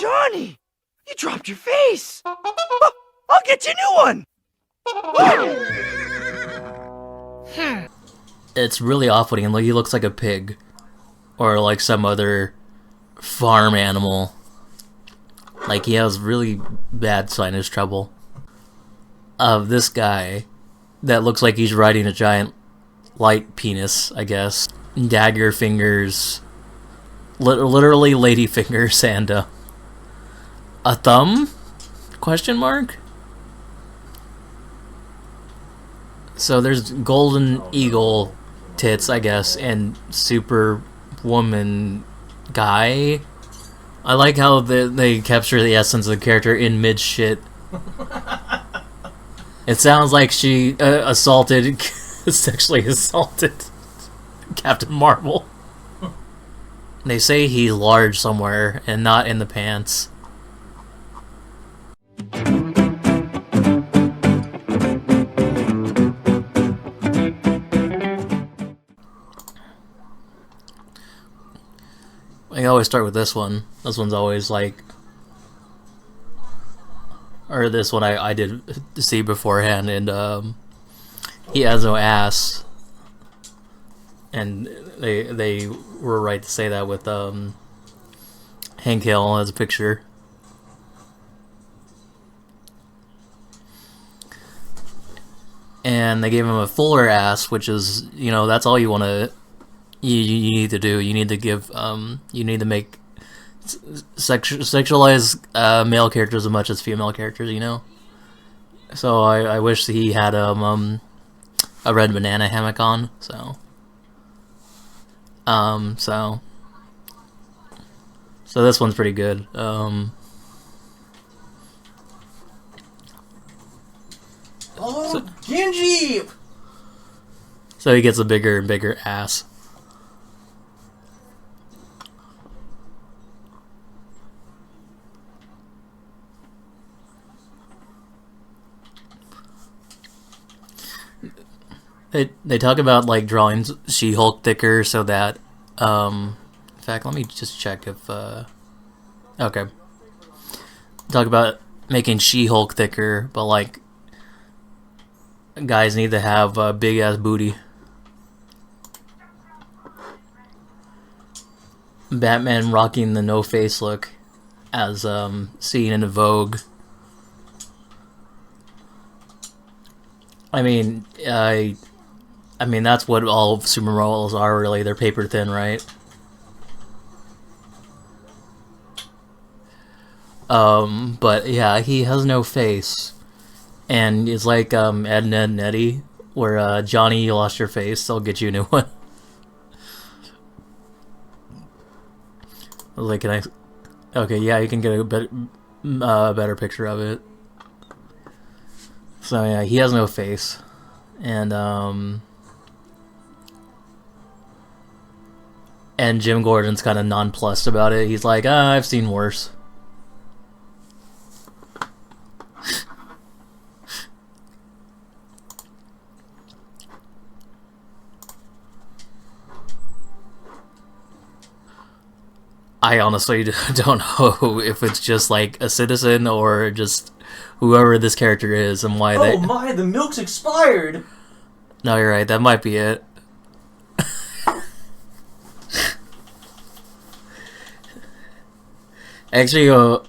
Johnny! You dropped your face! Oh, I'll get you a new one! It's really off-putting. Like, he looks like a pig. Or like some other farm animal. Like, he has really bad sinus trouble. Of this guy that looks like he's riding a giant light penis, I guess. Dagger fingers. Literally lady fingers and a thumb? Question mark? So there's golden eagle tits, I guess, and superwoman guy. I like how they capture the essence of the character in mid-shit. It sounds like she sexually assaulted Captain Marvel. They say he's large somewhere, and not in the pants. I always start with this one. This one's always like... Or this one I did see beforehand, and he has no ass. And they were right to say that with Hank Hill as a picture. And they gave him a fuller ass, which is, you know, that's all you want to... You need to do. You need to give, you need to make sexualize male characters as much as female characters, you know? So I wish he had a red banana hammock on, so... So this one's pretty good. Oh, Genji! So he gets a bigger and bigger ass. They talk about like drawing She-Hulk thicker so that in fact, let me just check if okay. Talk about making She-Hulk thicker, but like guys need to have a big ass booty. Batman rocking the no face look as seen in Vogue. I mean, I mean, that's what all supermodels are, really. They're paper thin, right? But yeah, he has no face. And it's like Ed, Ned, and Eddie, where Johnny, you lost your face, I'll get you a new one. Like, can I... Okay, yeah, you can get a better picture of it. So yeah, he has no face. And Jim Gordon's kind of nonplussed about it. He's like, I've seen worse. I honestly don't know if it's just like a citizen or just whoever this character is and why they... Oh my, the milk's expired! No, you're right, that might be it. Actually, a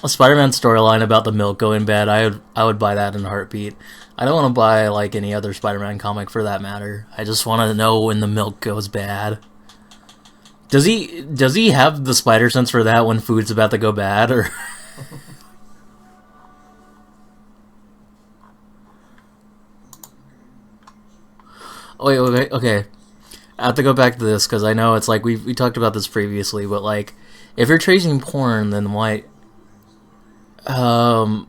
Spider-Man storyline about the milk going bad, I would buy that in a heartbeat. I don't want to buy like any other Spider-Man comic for that matter. I just want to know when the milk goes bad. Does he have the spider sense for that when food's about to go bad, or? Wait, okay. I have to go back to this because I know it's like we talked about this previously, but like, if you're tracing porn, then why? Are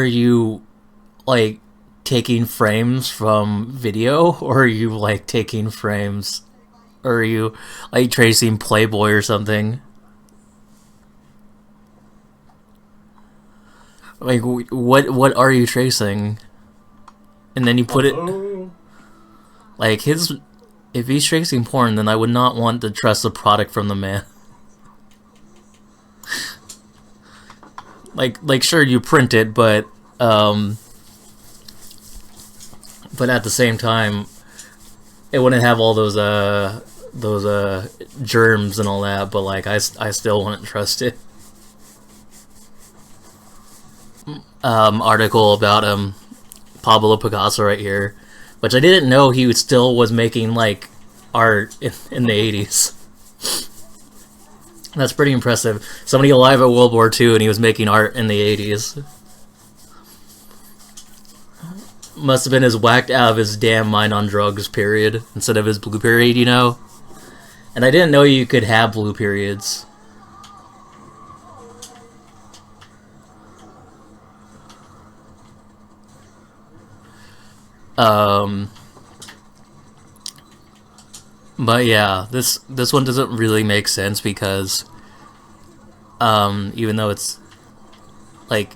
you like taking frames from video, or are you like taking frames? Or are you like tracing Playboy or something? Like, what are you tracing? And then you put it... Like, if he's tracing porn, then I would not want to trust the product from the man. Like sure you print it, but at the same time, it wouldn't have all those germs and all that. But like I still wouldn't trust it. Article about Pablo Picasso right here, which I didn't know he still was making like art in the 80s. That's pretty impressive. Somebody alive at World War II and he was making art in the 80s. Must have been his whacked out of his damn mind on drugs period instead of his blue period, you know? And I didn't know you could have blue periods. But yeah, this one doesn't really make sense because even though it's like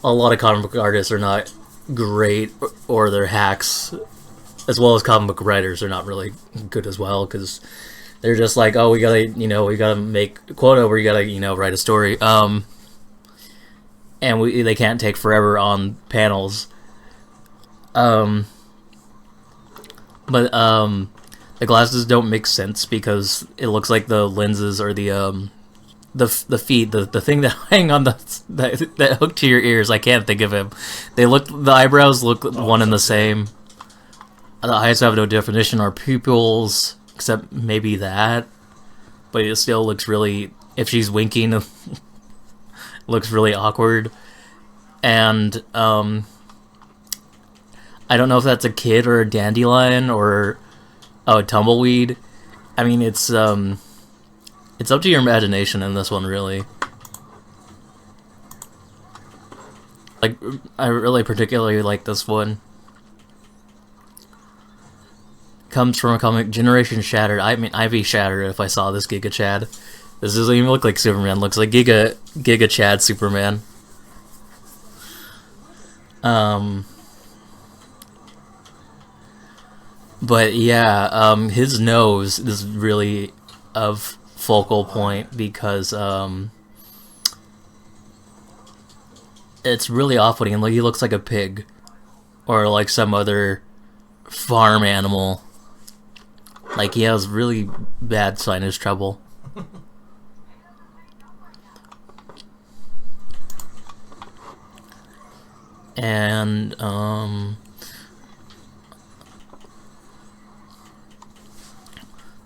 a lot of comic book artists are not great or they're hacks, as well as comic book writers are not really good as well because they're just like, oh, we gotta make a quota where you gotta write a story, and they can't take forever on panels. But the glasses don't make sense because it looks like the lenses or the feet, the thing that hang on that hook to your ears. I can't think of him. The eyebrows look one and the same. The eyes have no definition or pupils, except maybe that. But it still looks really, if she's winking, looks really awkward. And I don't know if that's a kid or a dandelion or a tumbleweed. I mean, it's up to your imagination in this one, really. Like, I really particularly like this one. Comes from a comic, Generation Shattered. I mean, I'd be shattered if I saw this Giga Chad. This doesn't even look like Superman. Looks like Giga Chad Superman. But yeah, his nose is really of focal point because it's really off-putting. Like, he looks like a pig or like some other farm animal. Like, he has really bad sinus trouble. And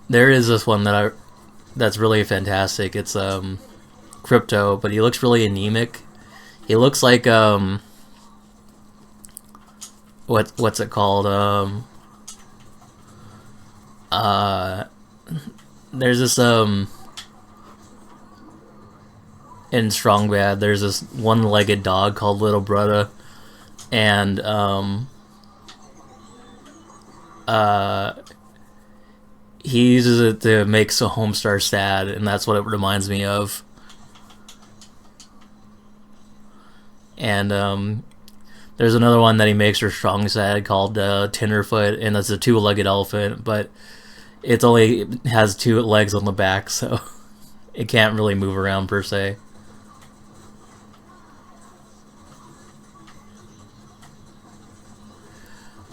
there is this one that's really fantastic. It's Crypto, but he looks really anemic. He looks like what's it called? There's this in Strong Bad, there's this one-legged dog called Little Brother, and he uses it to make Homestar sad, and that's what it reminds me of. And there's another one that he makes her strong sad called Tenderfoot, and that's a two-legged elephant, but it has two legs on the back, so it can't really move around per se.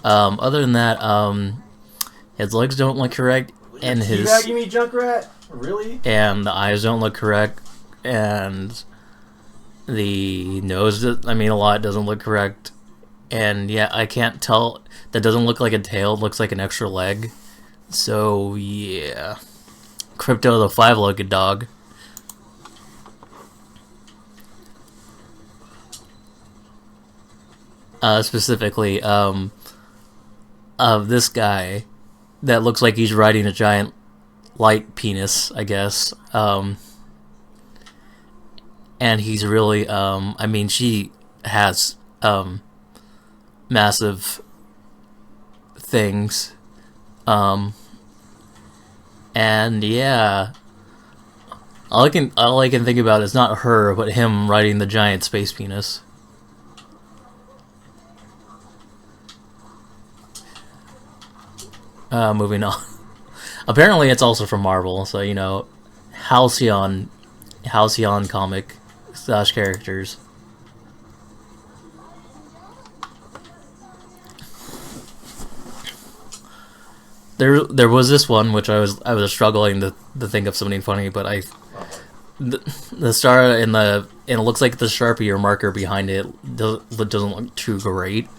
Other than that, his legs don't look correct, and his teabagging me, Junkrat? Really? And the eyes don't look correct, and the nose, a lot doesn't look correct, and yeah, I can't tell. That doesn't look like a tail; it looks like an extra leg. So yeah, Crypto the five-legged dog. Specifically, of this guy that looks like he's riding a giant light penis, I guess. And he's really, she has massive things. And yeah, all I can think about is not her, but him riding the giant space penis. Moving on. Apparently, it's also from Marvel, so Halcyon comic slash characters. There was this one which I was struggling to think of something funny, but the star and it looks like the Sharpie or marker behind it doesn't look too great.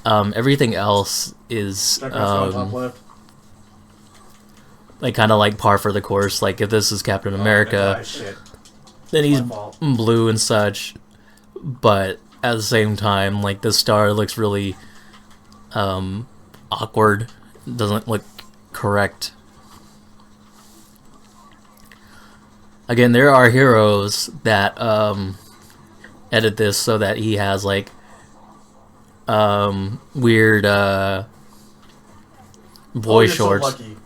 Everything else is like kind of like par for the course. Like if this is Captain America, then he's blue and such. But at the same time, like the star looks really awkward. Doesn't look correct. Again, there are heroes that edit this so that he has like weird boy shorts. So lucky.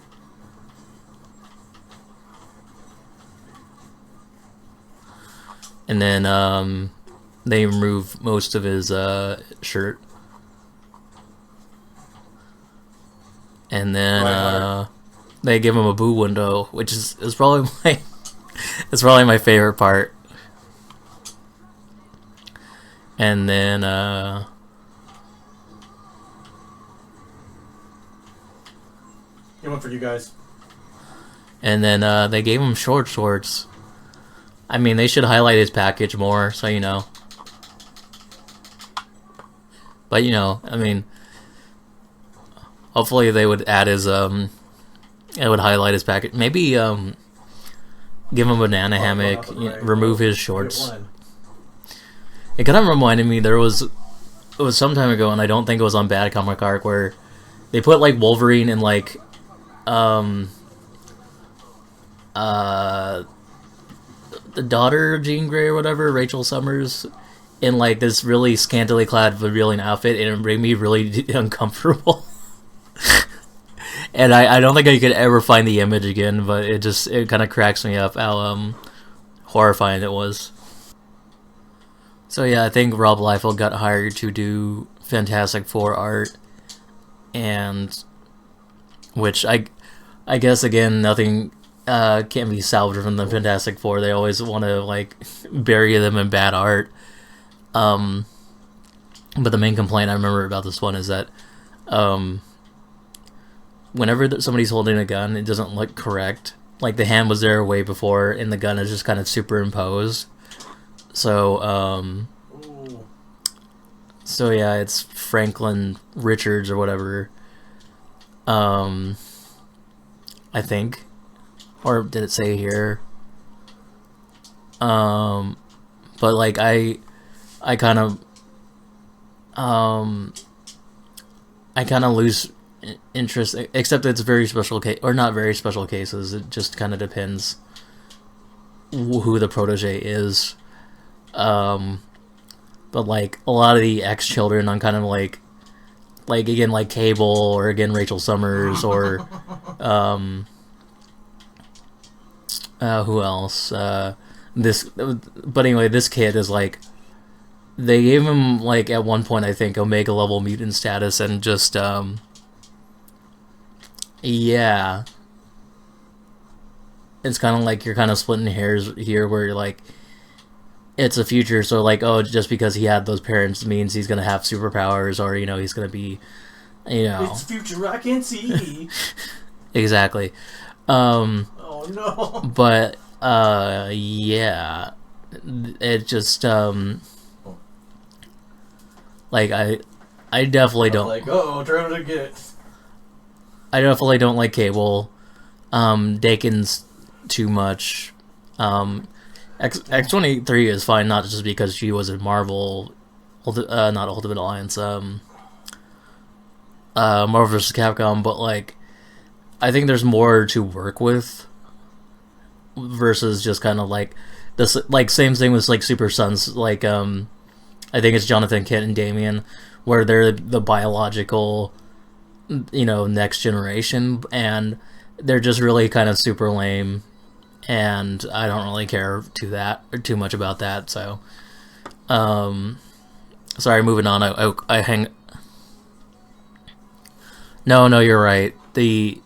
And then they remove most of his shirt. And then they give him a boo window, which is probably my favorite part. And then Get one for you guys. And then they gave him shorts. I mean, they should highlight his package more, so you know. But you know, I mean, hopefully they would add his it would highlight his package. Maybe give him a banana hammock, remove his shorts. It kind of reminded me it was some time ago, and I don't think it was on Bad Comic Arc, where they put like Wolverine in like the daughter of Jean Grey or whatever, Rachel Summers, in like this really scantily clad revealing outfit, and it made me really uncomfortable. And I don't think I could ever find the image again, but it kind of cracks me up how horrifying it was. So yeah, I think Rob Liefeld got hired to do Fantastic Four art, and which I guess again nothing can be salvaged from the Fantastic Four. They always want to like bury them in bad art. But the main complaint I remember about this one is that whenever somebody's holding a gun, it doesn't look correct. Like the hand was there way before, and the gun is just kind of superimposed. So so yeah, it's Franklin Richards or whatever. I think, or did it say here? But like I kind of lose interest, except it's very special case, or not very special cases. It just kind of depends who the protege is. But like a lot of the ex-children, I'm kind of like again like Cable, or again Rachel Summers, or who else? But anyway, this kid is like, they gave him like at one point I think Omega level mutant status, and just yeah, it's kind of like you're kind of splitting hairs here, where you're like, it's a future, so like, oh, just because he had those parents means he's gonna have superpowers, or you know, he's gonna be, you know, it's future I can see. Exactly. Oh no. But yeah, it just like I definitely don't like, oh, trying to get. I definitely don't like Cable. Dakin's too much. X-23 is fine, not just because she was in Marvel, not Ultimate Alliance, Marvel vs. Capcom, but like, I think there's more to work with versus just kind of like this, like same thing with like Super Sons, like I think it's Jonathan Kent and Damian, where they're the biological, you know, next generation, and they're just really kind of super lame, and I don't really care too much about that. So, sorry, moving on. I hang. No, you're right. The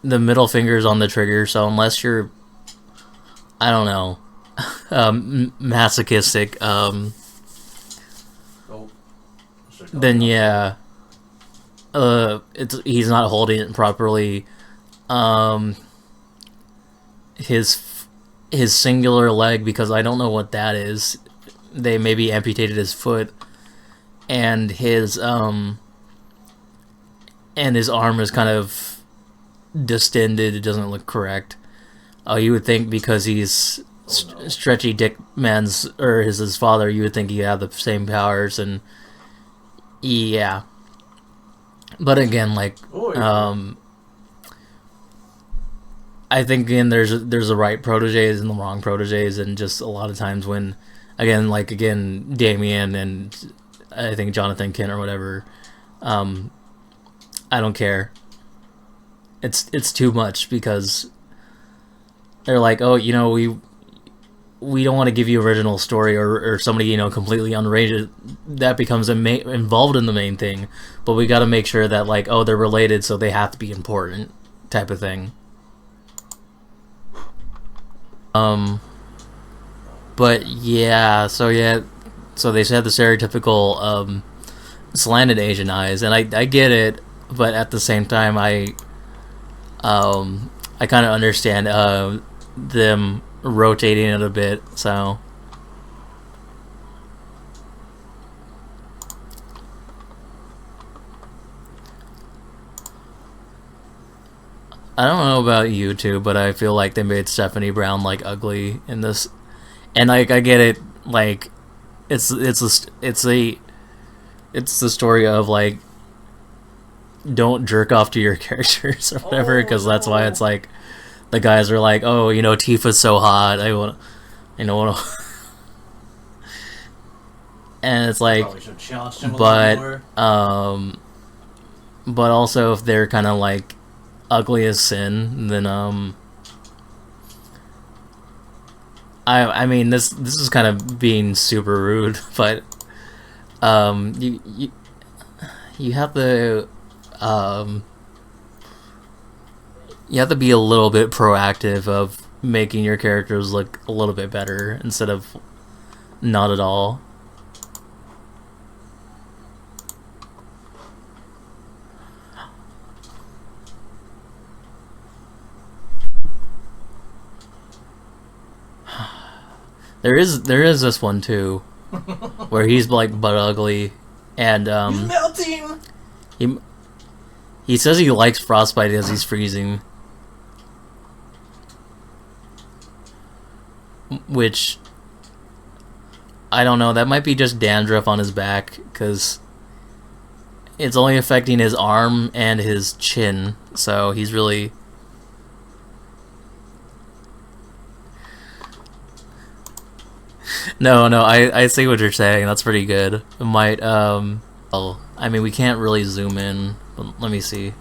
middle finger's on the trigger, so unless you're I don't know, masochistic, Oh. then yeah, he's not holding it properly. His singular leg, because I don't know what that is. They maybe amputated his foot, and his arm is kind of distended. It doesn't look correct. You would think because he's stretchy dick man's, or his father, you would think he had the same powers, and yeah. But again, like, I think again there's the right proteges and the wrong proteges, and just a lot of times when, again, Damien and I think Jonathan Kent or whatever, I don't care. It's too much, because they're like, oh, you know, we don't want to give you original story, or somebody, you know, completely unrated that becomes involved in the main thing, but we got to make sure that, like, oh, they're related, so they have to be important, type of thing. But yeah, so they said the stereotypical slanted Asian eyes, and I get it, but at the same time I kind of understand them rotating it a bit, so I don't know about you two, but I feel like they made Stephanie Brown like ugly in this, and like I get it, like it's the story of like, don't jerk off to your characters or whatever, because that's why it's like the guys are like, oh, you know, Tifa's so hot, I want, you know, and it's like, but also if they're kind of like ugly as sin, then I mean, this is kind of being super rude, but you have to be a little bit proactive of making your characters look a little bit better instead of not at all. There is this one too, where he's like butt ugly, and he's melting. He says he likes frostbite as he's freezing, which I don't know. That might be just dandruff on his back, because it's only affecting his arm and his chin, so he's really. No, I see what you're saying. That's pretty good. It might, well, I mean, we can't really zoom in, but let me see.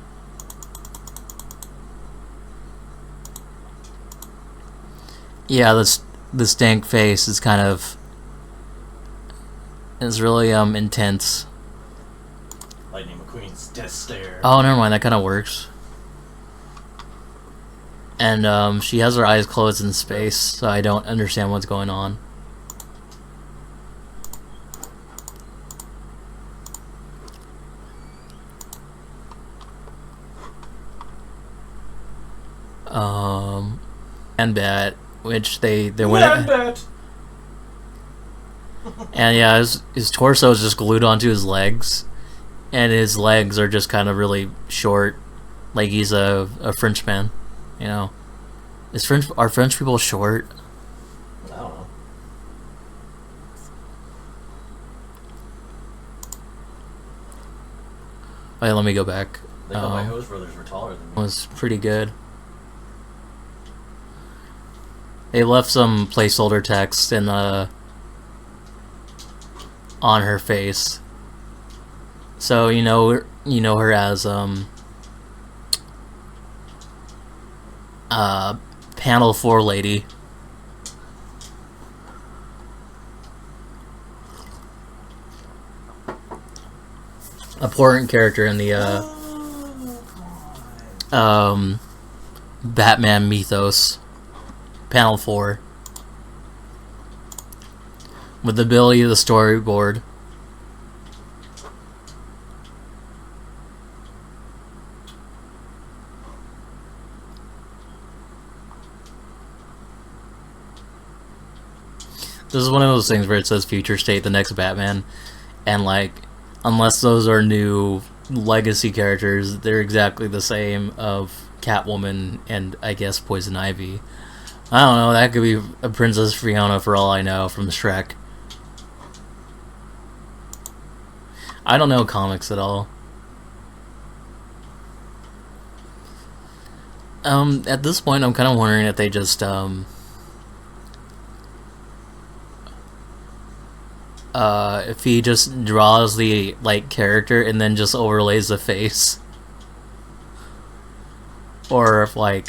Yeah, the stank face is kind of, it's really, intense. Lightning McQueen's death stare. Oh, never mind, that kind of works. And, she has her eyes closed in space, so I don't understand what's going on. And Bat, which they went Bat. and yeah, his torso is just glued onto his legs, and his legs are just kind of really short, like he's a Frenchman, you know. Are French people short? I don't know. Wait, let me go back. They thought my Hose brothers were taller than me. It was pretty good. They left some placeholder text in on her face, so you know her as panel 4 lady. Important character in the Batman mythos. Panel 4. with the ability of the storyboard. This is one of those things where it says future state, the next Batman, and like, unless those are new legacy characters, they're exactly the same of Catwoman and I guess Poison Ivy. I don't know, that could be a Princess Fiona for all I know from Shrek. I don't know comics at all. At this point I'm kind of wondering if they just if he just draws the like character and then just overlays the face, or if like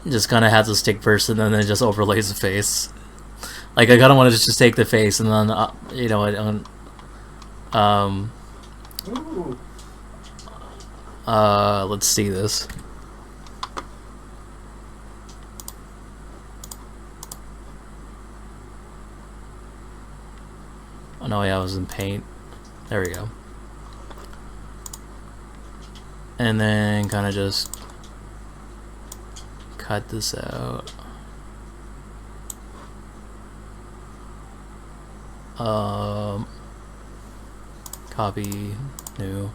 just kind of has a stick person and then just overlays the face. Like I kind of want to just take the face and then you know let's see this. Oh no, yeah, I was in paint. There we go. And then kind of just cut this out. Copy, new.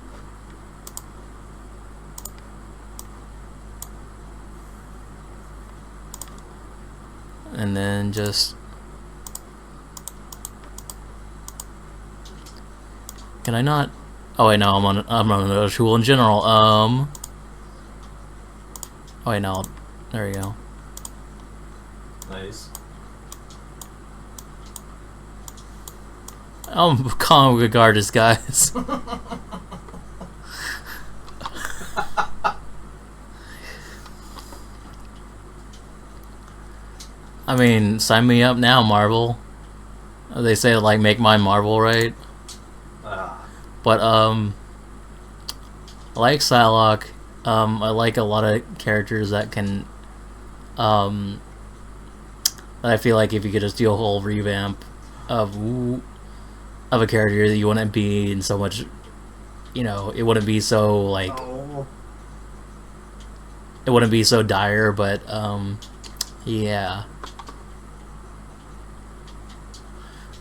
And then just, can I not? Oh wait, no, I'm on another tool in general. Oh wait, no, there we go. Nice. I'm a comic book artist, guys. I mean, sign me up now, Marvel. They say like make my Marvel, right? But I like Psylocke. I like a lot of characters that can that I feel like if you could just do a whole revamp of a character that you wouldn't be in so much, you know, it wouldn't be so like it wouldn't be so dire, but yeah.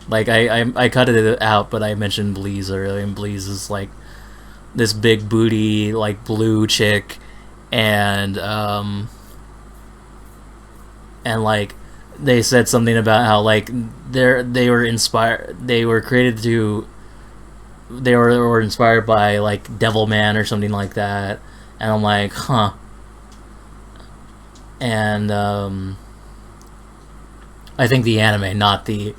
Like I cut it out, but I mentioned Bleeze earlier, and Bleeze is like this big booty like blue chick, and like they said something about how like they were inspired, they were inspired by like Devilman or something like that, and I'm like, huh. And I think the anime, not the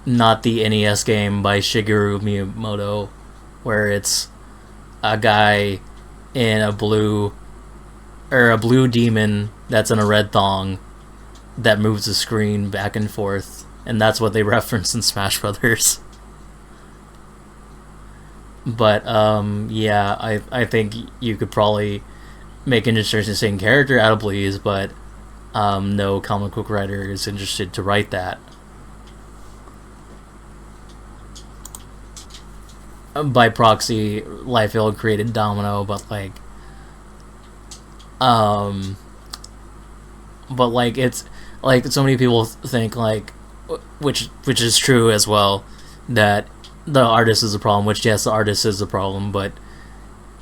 NES game by Shigeru Miyamoto, where it's a guy in a blue demon that's in a red thong that moves the screen back and forth, and that's what they reference in Smash Brothers. But yeah, I think you could probably make an interesting character out of Bleeze, but no comic book writer is interested to write that. By proxy, Liefeld created Domino, but like it's like so many people think like, which is true as well, that the artist is a problem, which yes, the artist is a problem, but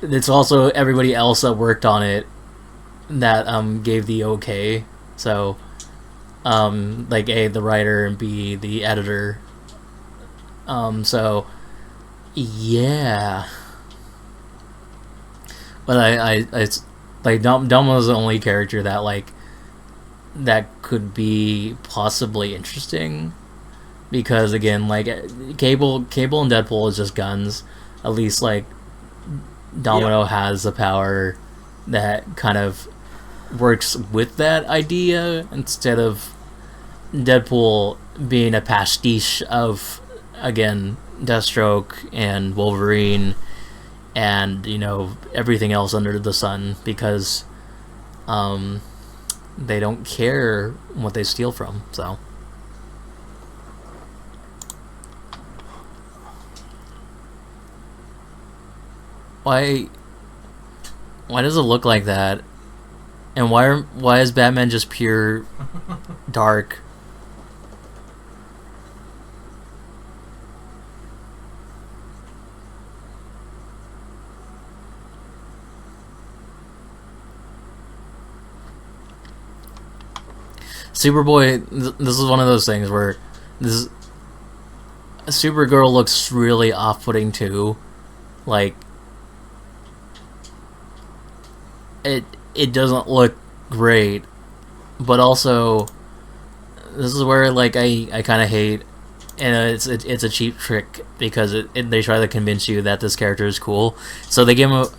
it's also everybody else that worked on it that gave the okay. So like A, the writer, and B, the editor. So yeah, but I like Domino's the only character that like that could be possibly interesting, because again, like Cable and Deadpool is just guns. At least like Domino has a power that kind of works with that idea, instead of Deadpool being a pastiche of, again, Deathstroke and Wolverine and, you know, everything else under the sun, because they don't care what they steal from. So Why does it look like that? And why is Batman just pure dark? Superboy, this is one of those things where Supergirl looks really off-putting too. Like, it doesn't look great, but also this is where like I kind of hate, and it's a cheap trick because they try to convince you that this character is cool, so they give him a.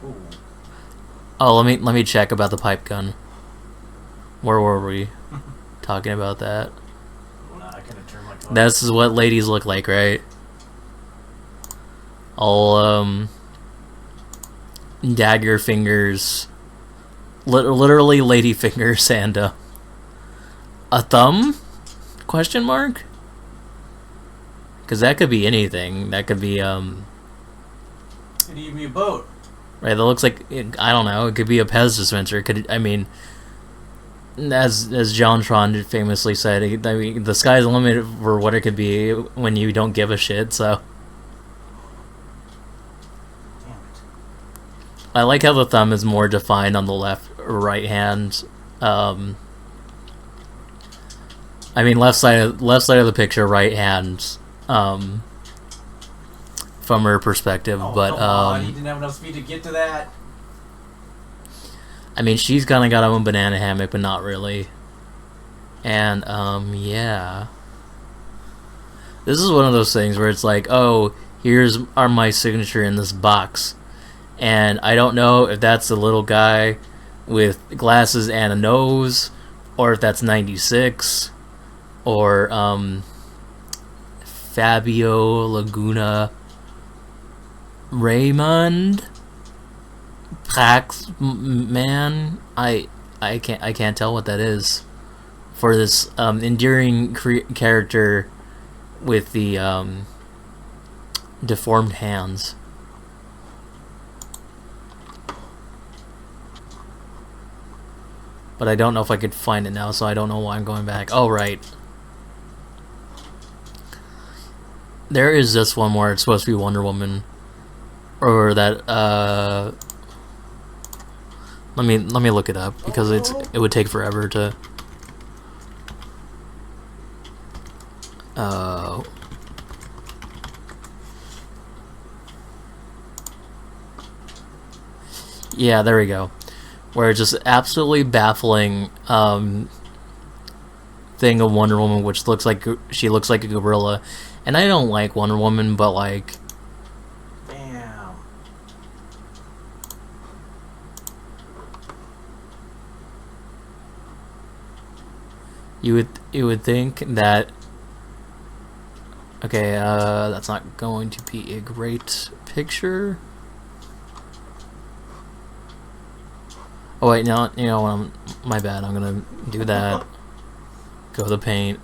Ooh. Oh, let me check about the pipe gun. Where were we talking about that? Well, I couldn't turn my car. This is what ladies look like, right? All dagger fingers, literally lady fingers, and a thumb? Question mark? Because that could be anything. That could be Could even be a boat. right. That looks like, I don't know. It could be a Pez dispenser. I mean, as JonTron famously said, I mean, the sky's the limit for what it could be when you don't give a shit. So Damn it. I like how the thumb is more defined on the right hand. I mean, left side of the picture, right hand. From her perspective, Oh, but come on, he didn't have enough speed to get to that. I mean, she's kind of got her own banana hammock, but not really. And yeah, this is one of those things where it's like, oh, here's my signature in this box, and I don't know if that's the little guy with glasses and a nose, or if that's 96, or Fabio Laguna Raymond Paxman. I can't tell what that is for this endearing character with the deformed hands. But I don't know if I could find it now, so I don't know why I'm going back. Oh, right. There is this one where it's supposed to be Wonder Woman, or that. Let me look it up because it would take forever to. Yeah, there we go. Where it's just absolutely baffling thing of Wonder Woman, which looks like she looks like a gorilla. And I don't like Wonder Woman, but like, Damn. you would think that. Okay, that's not going to be a great picture. Oh wait, no, you know, my bad. I'm gonna do that. Go to the paint.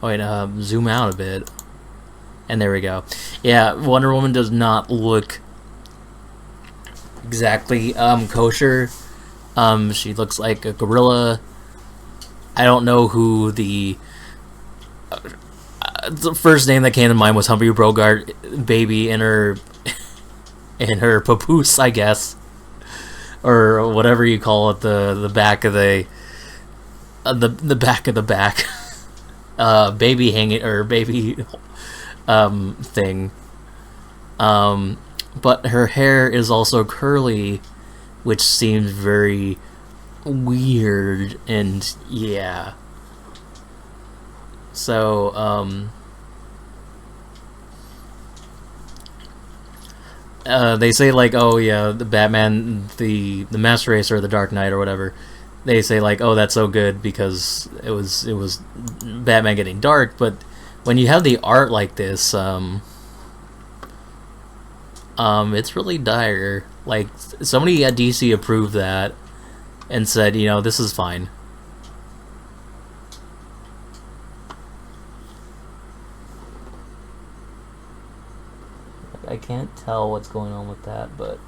Oh wait, zoom out a bit. And there we go. Yeah, Wonder Woman does not look exactly kosher. She looks like a gorilla. I don't know who the first name that came to mind was Humphrey Bogart baby in her papoose, I guess, or whatever you call it, the back of the back of the back. Baby hanging, or baby thing. But her hair is also curly, which seems very weird, and yeah. So they say like, oh yeah, the Batman, the Master Race, or the Dark Knight, or whatever. They say like, oh, that's so good because it was Batman getting dark. But when you have the art like this, it's really dire. Like, somebody at DC approved that and said, you know, this is fine. I can't tell what's going on with that, but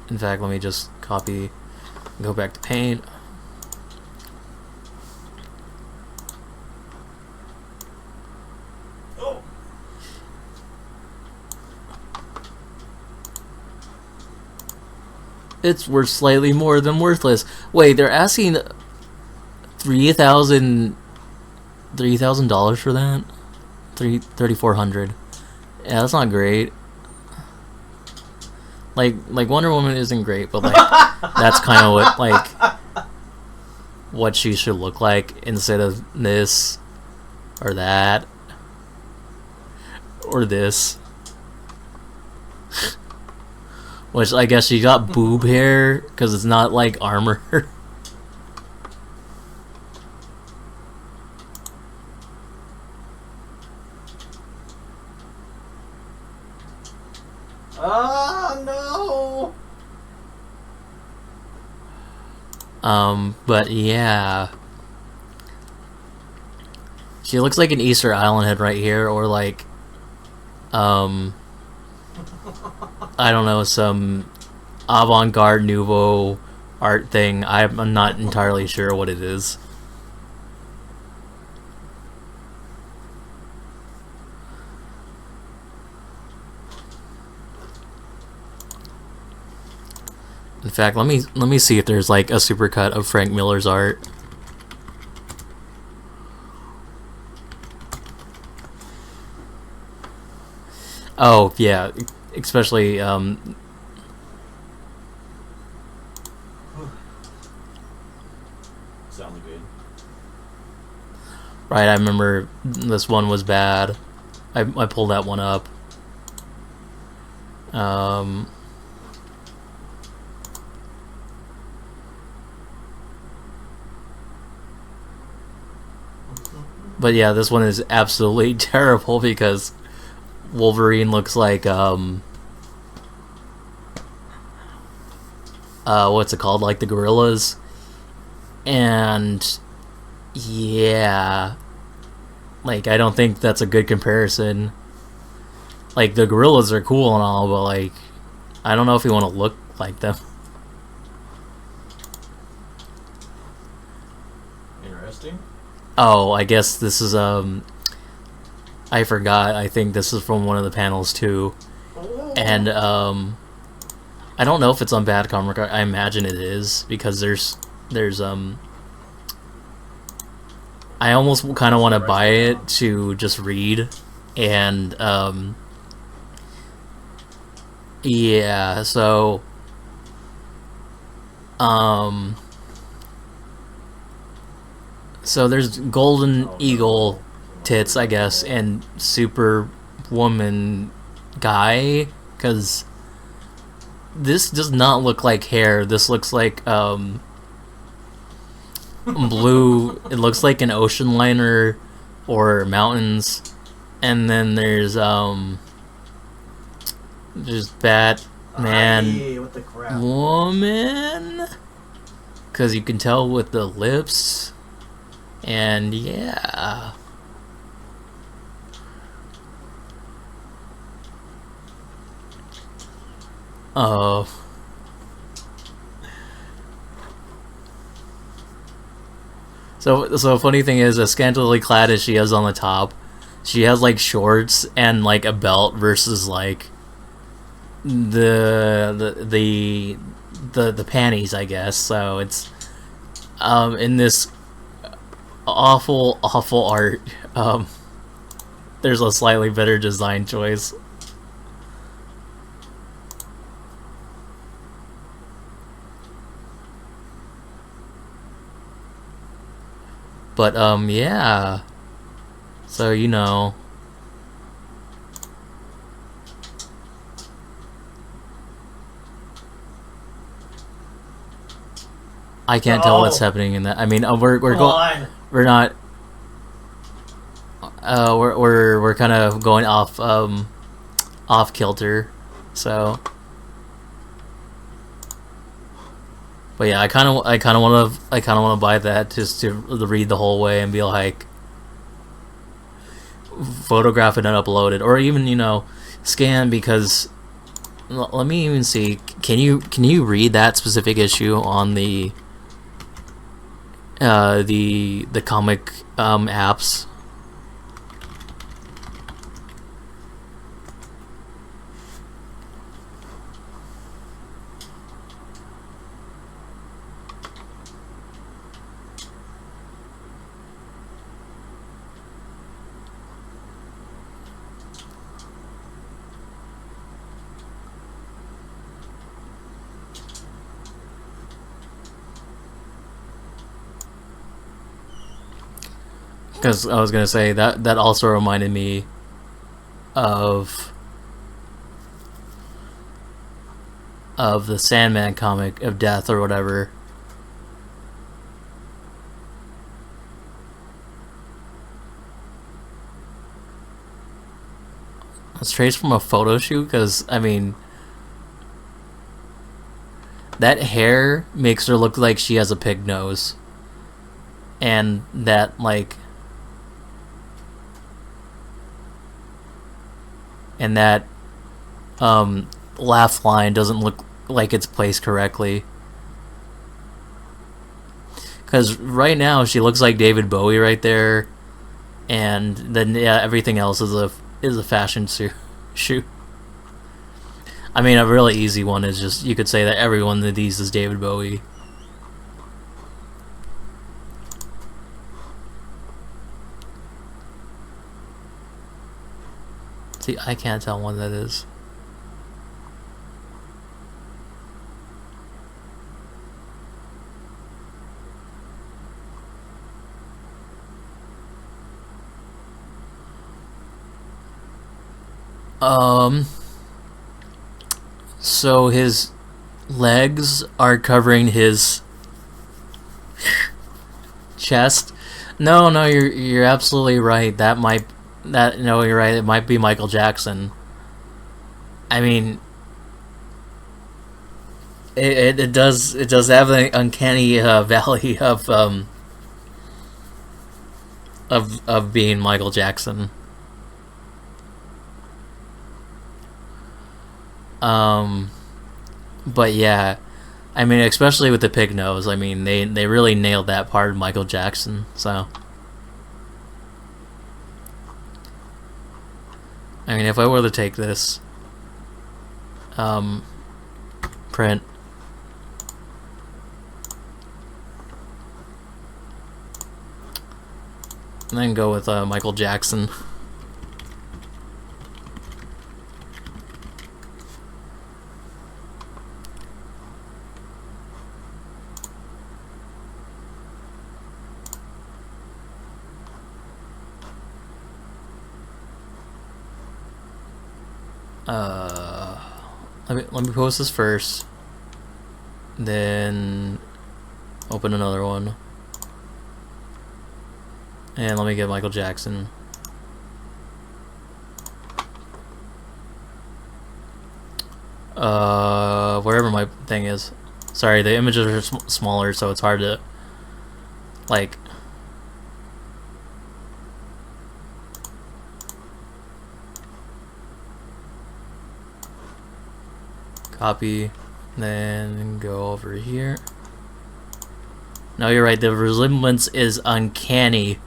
in fact, let me just copy, go back to Paint. It's worth slightly more than worthless. Wait, they're asking $3,000 for that? 3,400. Yeah, that's not great. Like Wonder Woman isn't great, but like that's kind of what she should look like instead of this or that or this. Which I guess she got boob hair because it's not like armor. Oh no! But yeah. She looks like an Easter Island head right here, or like, I don't know, some avant-garde nouveau art thing. I'm not entirely sure what it is. In fact, let me see if there's like a supercut of Frank Miller's art. Oh yeah, especially Sounded good. right. I remember this one was bad. I pulled that one up. But yeah, this one is absolutely terrible because Wolverine looks like what's it called, like the gorillas, and yeah, like I don't think that's a good comparison. Like the gorillas are cool and all, but like I don't know if you want to look like them. Interesting. Oh, I guess this is I forgot. I think this is from one of the panels too, and I don't know if it's on Bad Comic Art. I imagine it is because there's I almost kind of want to buy it to just read, and yeah, so so there's Golden Eagle tits, I guess, and Superwoman guy, because this does not look like hair. This looks like blue. It looks like an ocean liner or mountains, and then there's Batman Aye, what the crap? woman, because you can tell with the lips, and yeah. Oh. So funny thing is, as scantily clad as she is on the top, she has like shorts and like a belt versus like the panties, I guess. So it's in this awful art, there's a slightly better design choice. But yeah. So you know. I can't tell what's happening in that. I mean, we're going. We're not. We're kind of going off off kilter, so. But yeah, I kind of want to buy that just to read the whole way and be like, photograph it and upload it, or even, you know, scan, because let me even see. Can you read that specific issue on the comic apps? Because I was gonna say that also reminded me of the Sandman comic of Death or whatever. It's traced from a photo shoot, because I mean, that hair makes her look like she has a pig nose, and that like. And that laugh line doesn't look like it's placed correctly. Because right now she looks like David Bowie right there, and then yeah, everything else is a fashion shoe. I mean, a really easy one is just, you could say that every one of these is David Bowie. See, I can't tell one that is. So his legs are covering his chest. No, you're absolutely right. No, you're right. It might be Michael Jackson. I mean, it does have the uncanny valley of being Michael Jackson. But yeah, I mean, especially with the pig nose. I mean, they really nailed that part of Michael Jackson. So. I mean, if I were to take this, print, and then go with Michael Jackson. Let me post this first, then open another one, and let me get Michael Jackson. Wherever my thing is. Sorry, the images are smaller, so it's hard to like. Copy, then go over here. No, you're right, the resemblance is uncanny.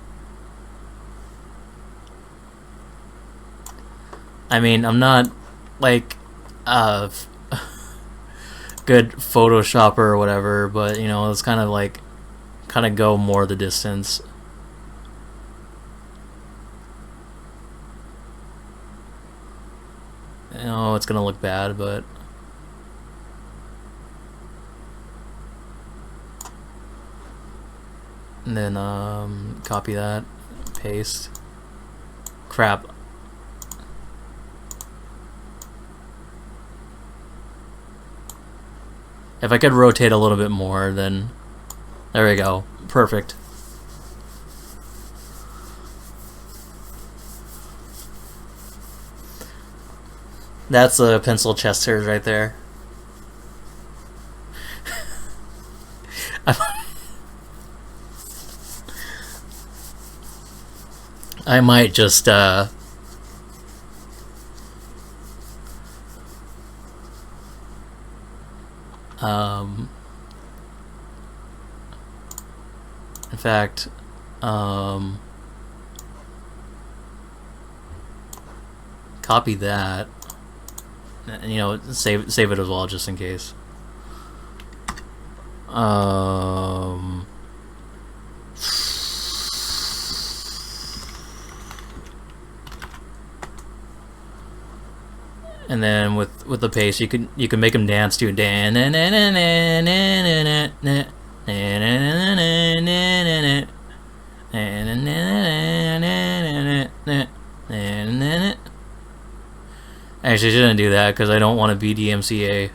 I mean, I'm not like a good Photoshopper or whatever, but you know, it's kind of go more the distance. You know, it's gonna look bad, but and then copy that, paste. Crap. If I could rotate a little bit more, then there we go. Perfect. That's a pencil chest hairs right there. I might just in fact, copy that, and you know, save it as well, just in case. And then with the pace, you can make them dance to Actually, I shouldn't do that because I don't want to be DMCA.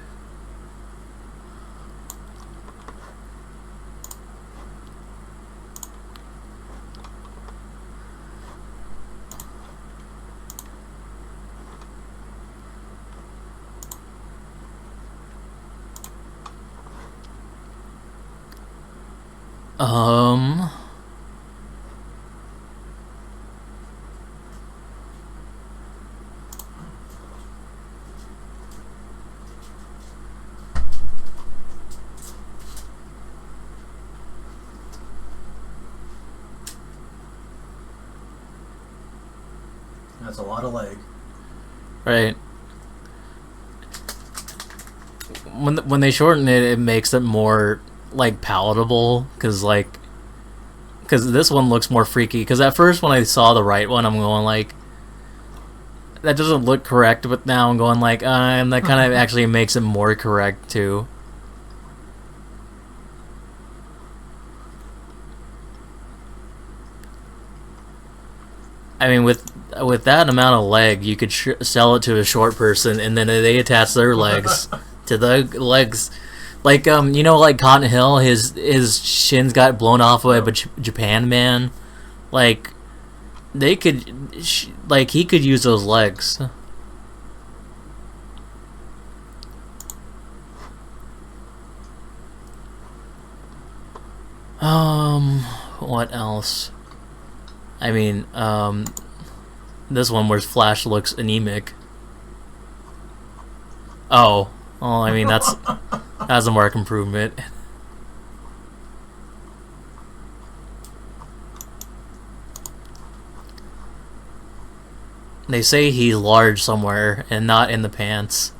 That's a lot of leg. Right. When they shorten it, it makes it more like palatable, because this one looks more freaky. Because at first when I saw the right one, I'm going like, that doesn't look correct, but now I'm going like, and that kind of actually makes it more correct too. I mean, with that amount of leg, you could sell it to a short person, and then they attach their legs to the legs. Like, you know, like Cotton Hill, his shins got blown off by a Japan man. Like, they could, he could use those legs. What else? I mean, this one where Flash looks anemic. Oh, well, I mean, that's a mark improvement. They say he's large somewhere and not in the pants.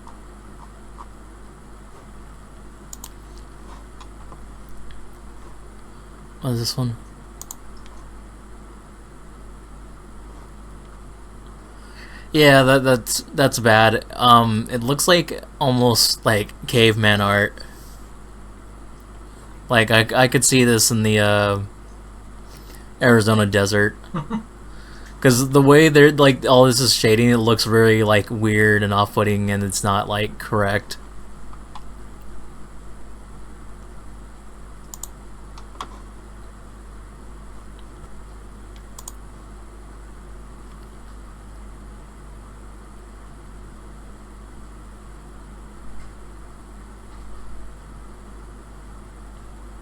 What is this one? Yeah, that's bad. It looks like almost like caveman art. Like I could see this in the Arizona desert. Because the way they're like all this is shading, it looks really like weird and off-putting, and it's not like correct.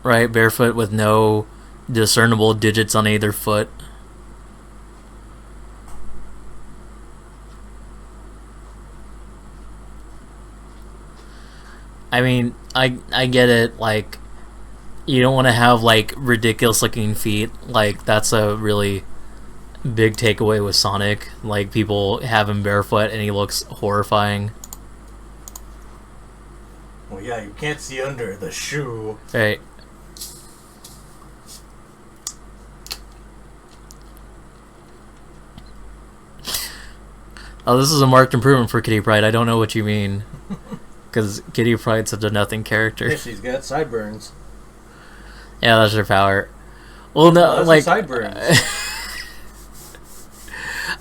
Right, barefoot with no discernible digits on either foot. I mean, I get it, like, you don't want to have, like, ridiculous looking feet. Like, that's a really big takeaway with Sonic. Like, people have him barefoot and he looks horrifying. Well, yeah, you can't see under the shoe. Right. Oh, this is a marked improvement for Kitty Pryde. I don't know what you mean. Because Kitty Pryde's such a nothing character. Yeah, she's got sideburns. Yeah, that's her power. Well, no, that's like... sideburns.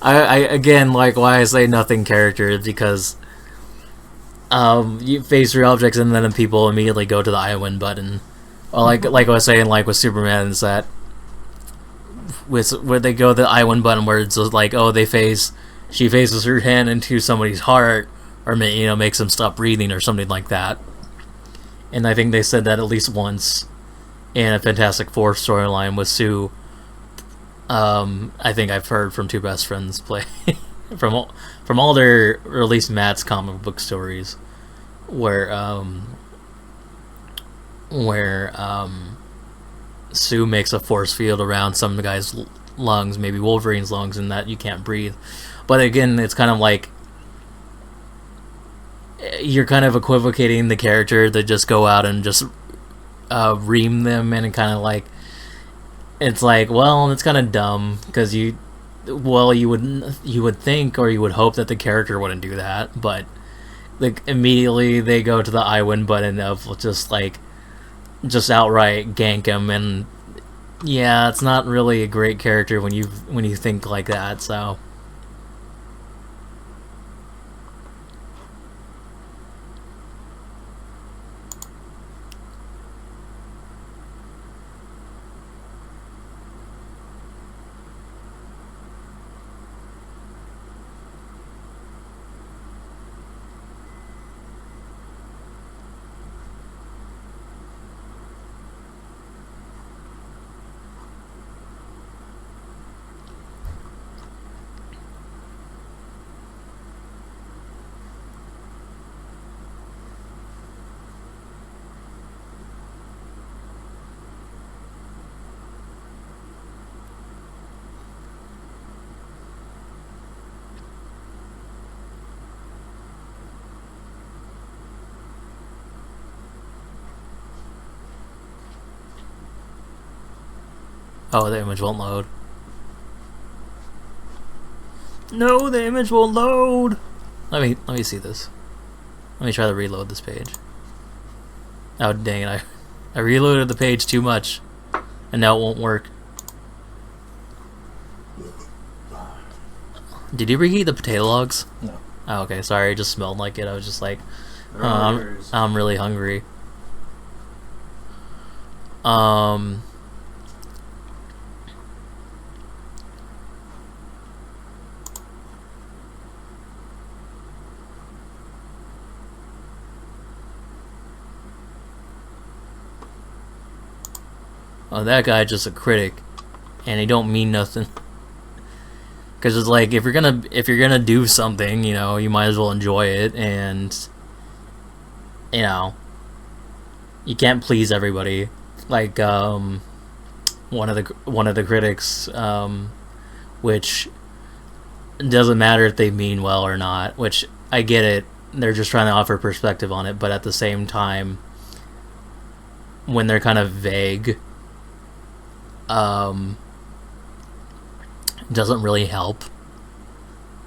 I again, like, why I say nothing character is because... you face your objects and then people immediately go to the I win button. Or like I was saying, like with Superman, is that... where they go to the I win button where it's like, oh, she faces her hand into somebody's heart, or makes them stop breathing or something like that. And I think they said that at least once in a Fantastic Four storyline with Sue I think I've heard from two best friends play from all their, or at least Matt's comic book stories, where Sue makes a force field around some of the guy's lungs, maybe Wolverine's lungs, and that you can't breathe. But again, it's kind of like you're kind of equivocating the character to just go out and just ream them, and kind of like, it's like, well, it's kind of dumb because you would think, or you would hope that the character wouldn't do that, but like immediately they go to the I win button of just outright gank him, and yeah, it's not really a great character when you think like that. So oh, the image won't load. No, the image won't load. Let me see this. Let me try to reload this page. Oh dang it! I reloaded the page too much, and now it won't work. Did you reheat the potato logs? No. Oh, okay. Sorry, it just smelled like it. I was just like, I'm really hungry. Oh, that guy just a critic, and he don't mean nothing. Cause it's like, if you're gonna do something, you know, you might as well enjoy it, and you know, you can't please everybody. Like one of the critics, which doesn't matter if they mean well or not. Which I get it; they're just trying to offer perspective on it, but at the same time, when they're kind of vague, doesn't really help,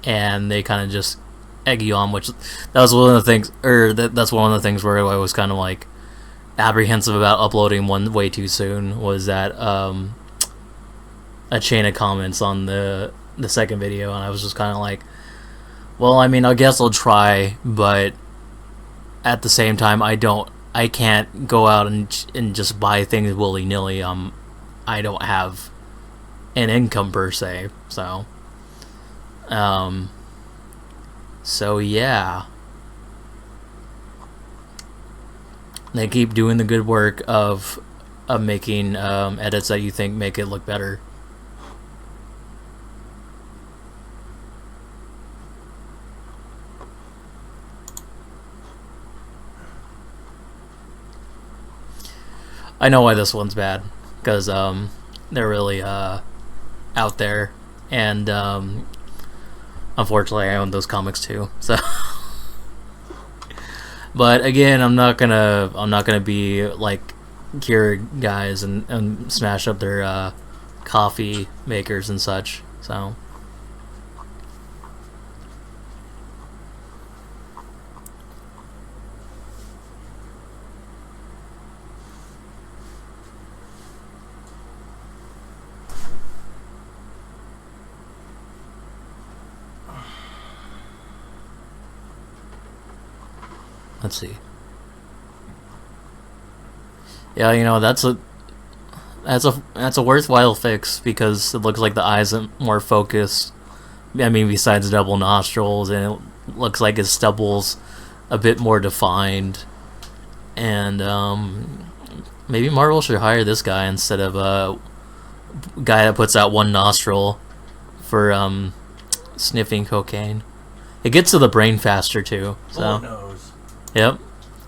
and they kind of just egg you on, which that was one of the things, or that's one of the things where I was kind of like apprehensive about uploading one way too soon, was that a chain of comments on the second video, and I was just kind of like, well, I mean, I guess I'll try, but at the same time, I can't go out and just buy things willy-nilly. I don't have an income per se, so yeah, they keep doing the good work of making edits that you think make it look better. I know why this one's bad, because they're really out there, and unfortunately I own those comics too, so but again, I'm not gonna be like Keurig guys and smash up their coffee makers and such, so let's see. Yeah, you know, that's a worthwhile fix, because it looks like the eyes are more focused. I mean, besides double nostrils, and it looks like his stubble's a bit more defined. And maybe Marvel should hire this guy instead of guy that puts out one nostril for sniffing cocaine. It gets to the brain faster too. So. Oh, nose. Yep.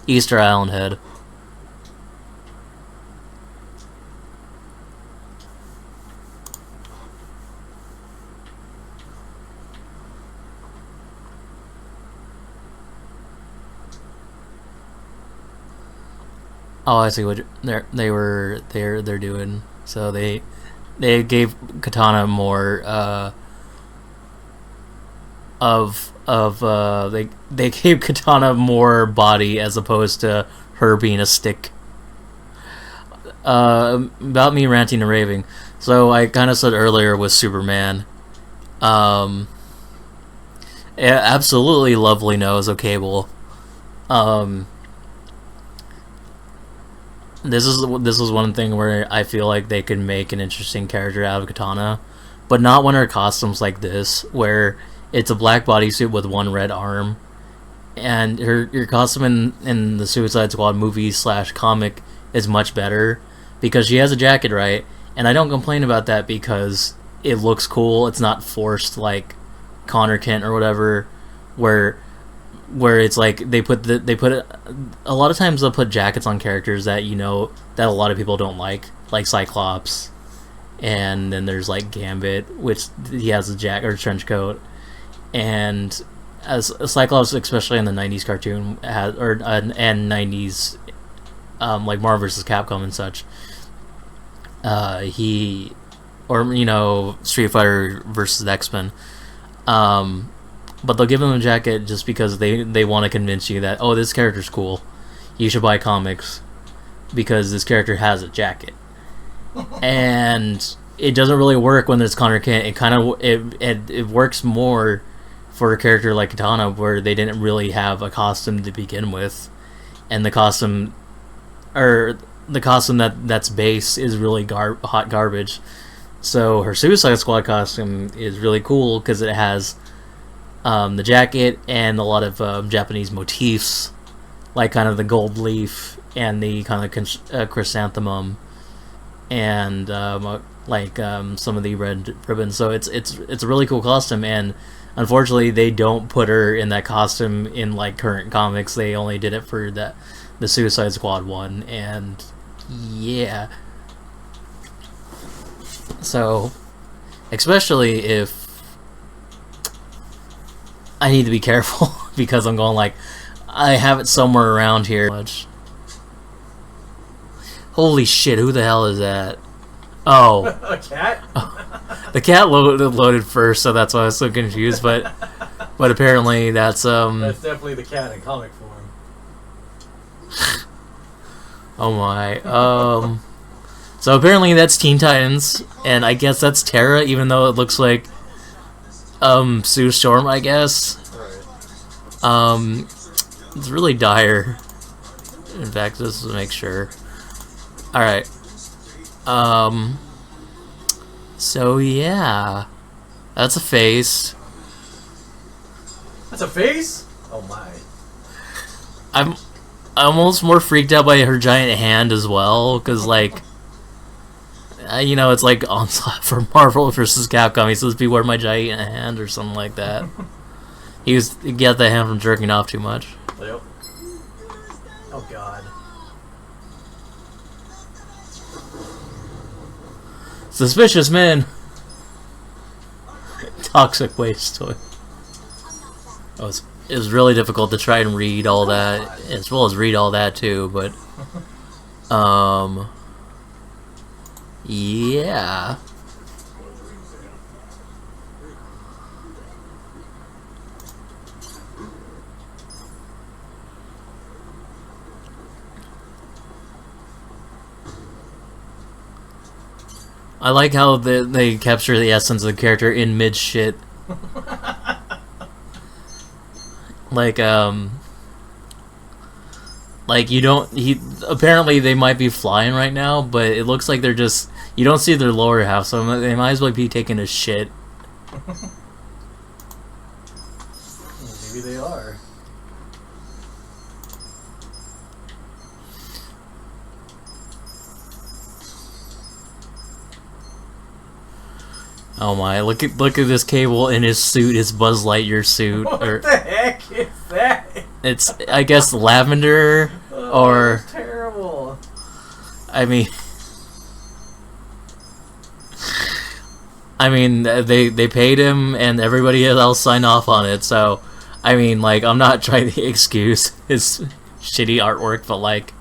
Easter Island head. Oh, I see what they're doing. So they gave Katana more they gave Katana more body as opposed to her being a stick. About me ranting and raving. So I kind of said earlier with Superman. Absolutely lovely nose of Cable. This is one thing where I feel like they could make an interesting character out of Katana, but not when her costume's like this, where it's a black bodysuit with one red arm, and her costume in the Suicide Squad movie / comic is much better because she has a jacket, right? And I don't complain about that because it looks cool. It's not forced like Connor Kent or whatever, where it's like they put a lot of times they'll put jackets on characters that that a lot of people don't like Cyclops, and then there's like Gambit, which he has a jacket or trench coat, and as Cyclops, especially in the '90s cartoon and '90s like Marvel vs. Capcom and such, Street Fighter versus X-Men. But they'll give him a jacket just because they want to convince you that, oh, this character's cool. You should buy comics because this character has a jacket. And it doesn't really work when there's Connor Kent. It works more for a character like Katana where they didn't really have a costume to begin with, and the costume that's base is really hot garbage. So her Suicide Squad costume is really cool because it has the jacket and a lot of Japanese motifs, like kind of the gold leaf and the kind of chrysanthemum, and some of the red ribbons. So it's a really cool costume, and unfortunately they don't put her in that costume in like current comics. They only did it for the Suicide Squad one, and yeah. So especially if I need to be careful because I'm going like, I have it somewhere around here. Holy shit, who the hell is that? Oh. A cat? The cat loaded first, so that's why I was so confused, but apparently that's That's definitely the cat in comic form. Oh my. So apparently that's Teen Titans, and I guess that's Terra, even though it looks like Sue Storm, I guess. Right. It's really dire. In fact, just to make sure. Alright. So yeah. That's a face. That's a face? Oh my. I'm almost more freaked out by her giant hand as well, because like, it's like Onslaught for Marvel vs. Capcom. He's supposed to be wearing my giant hand or something like that. He got the hand from jerking off too much. Yep. Oh god. Suspicious man. Toxic waste toy. Oh, it was really difficult to try and read all that, as well as read all that too, but yeah. I like how they capture the essence of the character in mid shit. Like you don't. Apparently they might be flying right now, but it looks like they're just. You don't see their lower half, so they might as well be taking a shit. Maybe they are. Oh my! Look at this Cable in his suit, his Buzz Lightyear suit. What the heck is that? It's, I guess, lavender or. That's terrible. I mean, they paid him, and everybody else signed off on it. So, I mean, like, I'm not trying to excuse his shitty artwork, but like,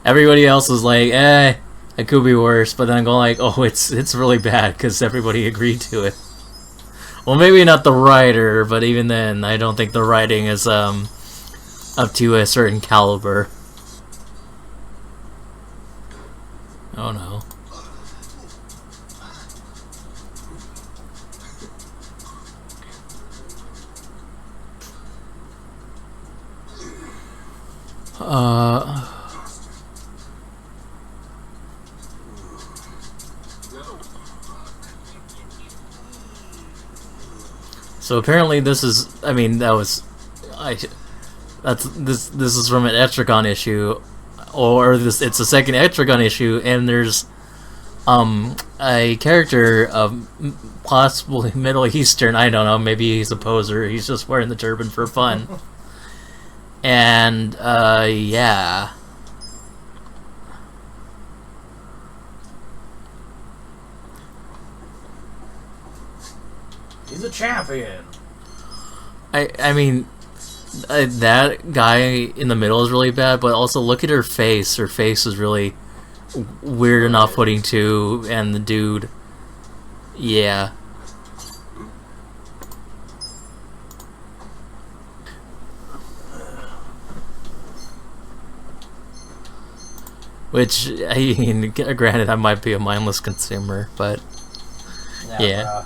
everybody else was like, it could be worse. But then I'm going like, oh, it's really bad because everybody agreed to it. Well, maybe not the writer, but even then, I don't think the writing is up to a certain caliber. Oh no. So apparently this is, I mean, this is from an Etrigan issue, or it's a second Etrigan issue, and there's a character of possibly Middle Eastern, I don't know, maybe he's a poser, he's just wearing the turban for fun. And yeah. He's a champion. I mean, that guy in the middle is really bad, but also look at her face. Her face is really weird and off-putting too, and the dude, yeah. Which, I mean, granted, I might be a mindless consumer, but yeah.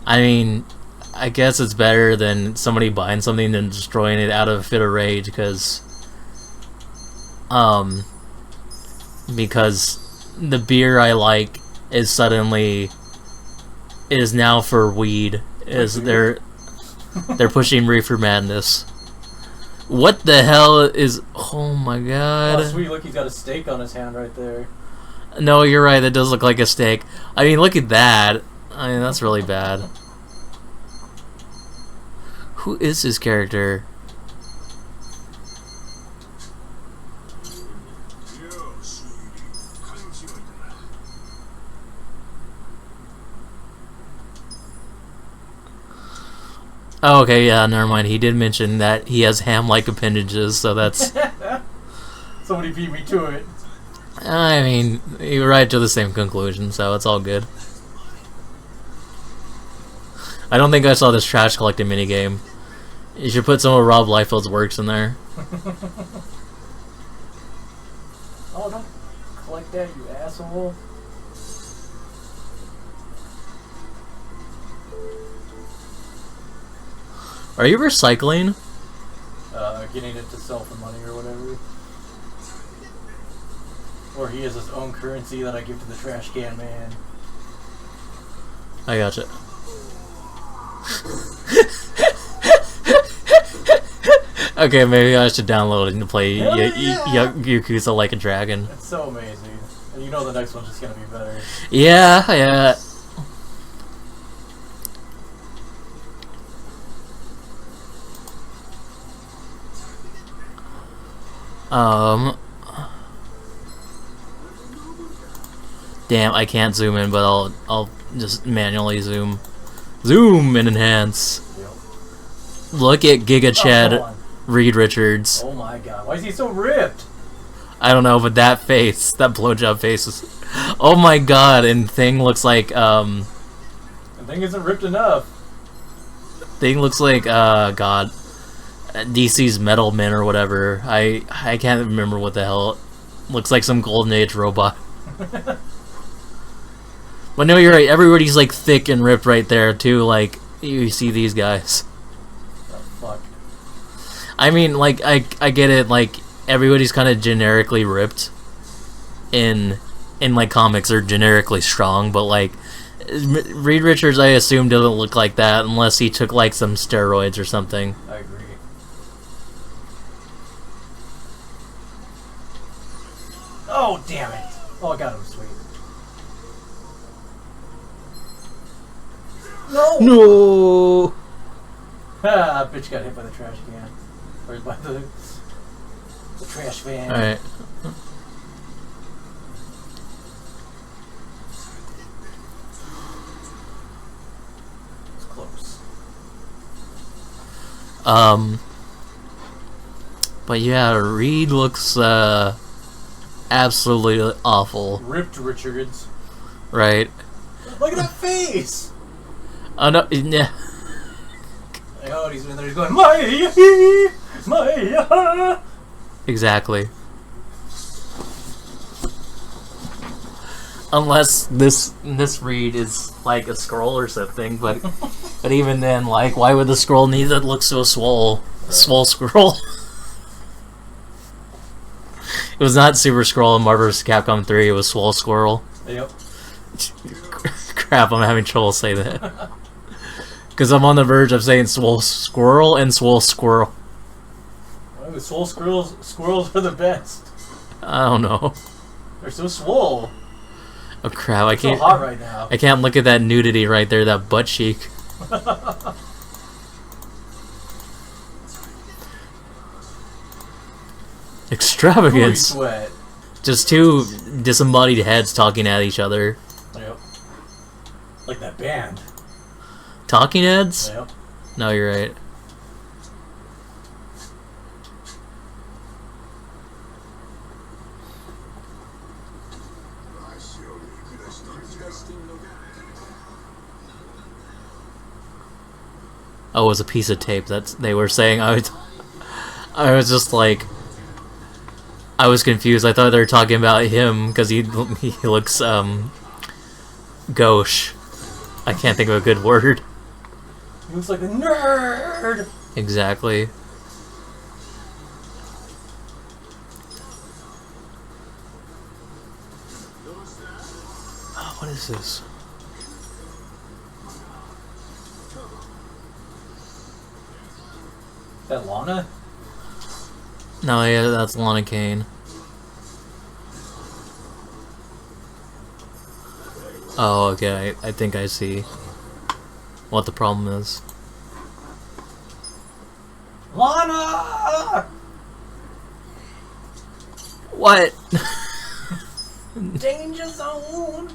I mean, I guess it's better than somebody buying something and destroying it out of a fit of rage, because the beer I like is now for weed. They're pushing reefer madness. What the hell is? Oh my god! Oh sweet, look, he's got a steak on his hand right there. No, you're right. That does look like a steak. I mean, look at that. I mean, that's really bad. Who is this character? Oh, okay, yeah, never mind. He did mention that he has ham-like appendages, so that's... Somebody beat me to it. I mean, you arrived to the same conclusion, so it's all good. I don't think I saw this trash collecting minigame. You should put some of Rob Liefeld's works in there. Oh, don't collect that, you asshole. Are you recycling? Getting it to sell for money or whatever. Or he has his own currency that I give to the trash can man. I gotcha. Okay, maybe I should download it and play Yakuza Like a Dragon. It's so amazing. And you know the next one's just gonna be better. Yeah, yeah. Damn, I can't zoom in, but I'll just manually zoom and enhance. Yep. Look at Giga Chad Oh, Reed Richards. oh my god, why is he so ripped? I don't know, but that face, that blowjob face is... Oh my god, and Thing looks like, The thing isn't ripped enough. Thing looks like, god, DC's Metal Men or whatever. I can't remember what the hell. Looks like some Golden Age robot. But no, you're right, everybody's like thick and ripped right there too, like, you see these guys. Oh, fuck. I mean, like, I get it, like, everybody's kind of generically ripped in like comics are generically strong, but like Reed Richards, I assume, doesn't look like that unless he took like some steroids or something. I agree. Oh damn it! Oh, I got him, sweet. No! No! Ah, bitch got hit by the trash can. Or by the trash van. Alright. It's close. But yeah, Reed looks, absolutely awful. Ripped Richards. Right. Look at that face! Oh no, yeah. Oh, he's in there, he's going, Maya! Exactly. Unless this Reed is like a scroll or something, but even then, like, why would the scroll need to look so swole? Swole scroll. It was not Super Scroll in Marvel vs. Capcom 3, it was Swole Squirrel. Yep. Crap, I'm having trouble saying that. Because I'm on the verge of saying Swole Squirrel and Swole Squirrel. Oh, the swole squirrels are the best. I don't know. They're so swole. Oh crap, I It's so can't. hot right now. I can't look at that nudity right there, that butt cheek. Extravagance. Sweat. Just two disembodied heads talking at each other. Yep. Like that band. Talking heads? Yep. No, you're right. Oh, it was a piece of tape that they were saying. I was just like, I was confused. I thought they were talking about him because he looks gauche. I can't think of a good word. He looks like a nerd. Exactly. Oh, what is this? Is that Lana? No, yeah, that's Lana Kane. Oh, okay, I think I see what the problem is. Lana! What? Danger zone!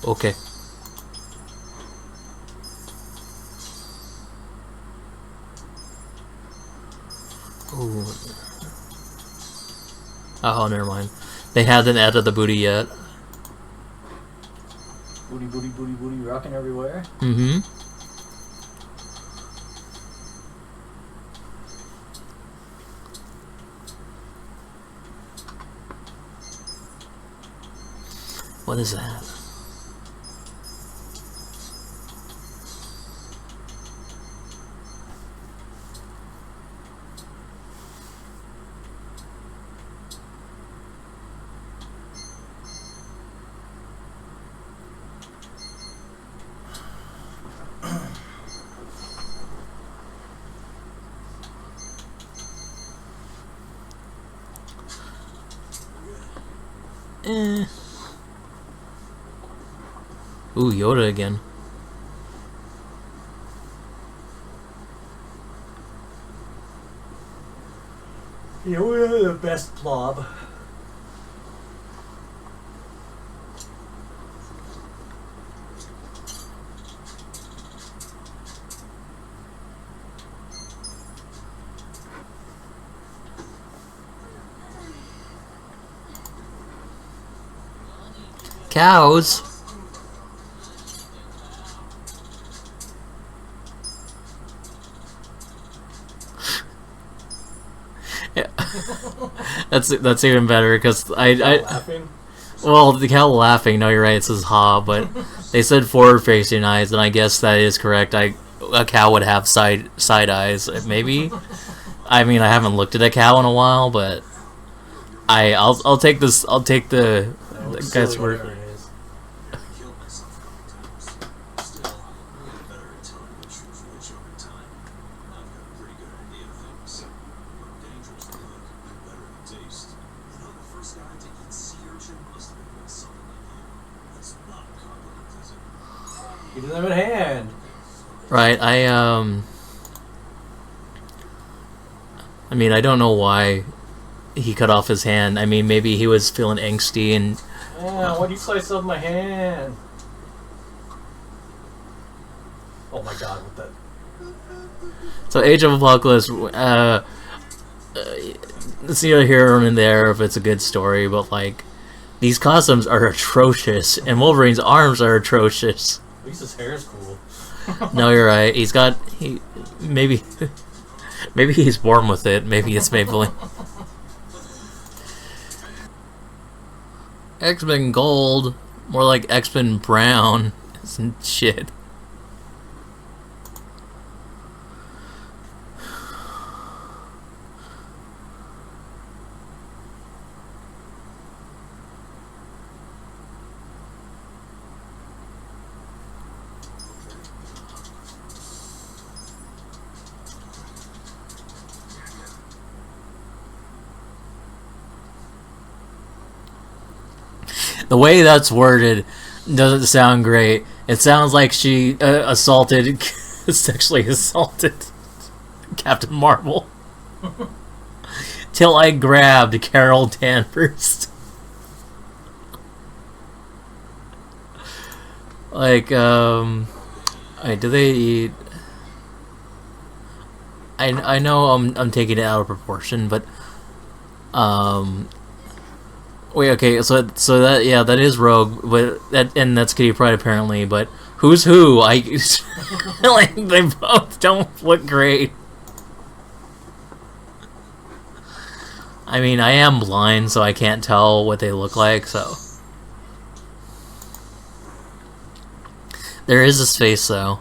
Okay. Ooh. Oh, never mind. They haven't added the booty yet. Booty, booty, booty, booty, rocking everywhere. Mm-hmm. What is that? Ooh, Yoda again. You're the best blob. Cows? Yeah. That's even better because I Laughing. well, the cow laughing. No, you're right. It says ha, but they said forward-facing eyes, and I guess that is correct. A cow would have side eyes, maybe. I mean, I haven't looked at a cow in a while, but I'll take this. I'll take the guy's word. Whatever it is. He doesn't have a hand. Right, I mean, I don't know why he cut off his hand. I mean, maybe he was feeling angsty and... Yeah, why'd you slice off my hand? Oh my god, what the... So, Age of Apocalypse, it's neither here nor there if it's a good story, but, like, these costumes are atrocious, and Wolverine's arms are atrocious. At least his hair is cool. No, you're right. Maybe he's born with it. Maybe it's Maybelline. X-Men Gold, more like X-Men Brown. Shit. The way that's worded doesn't sound great. It sounds like she sexually assaulted Captain Marvel. Till I grabbed Carol Danvers. Like, wait, do they eat? I know I'm taking it out of proportion, but wait, okay, so that, yeah, that is Rogue, but and that's Kitty Pryde apparently, but who's who? Like, they both don't look great. I mean, I am blind, so I can't tell what they look like, so. There is his face, though.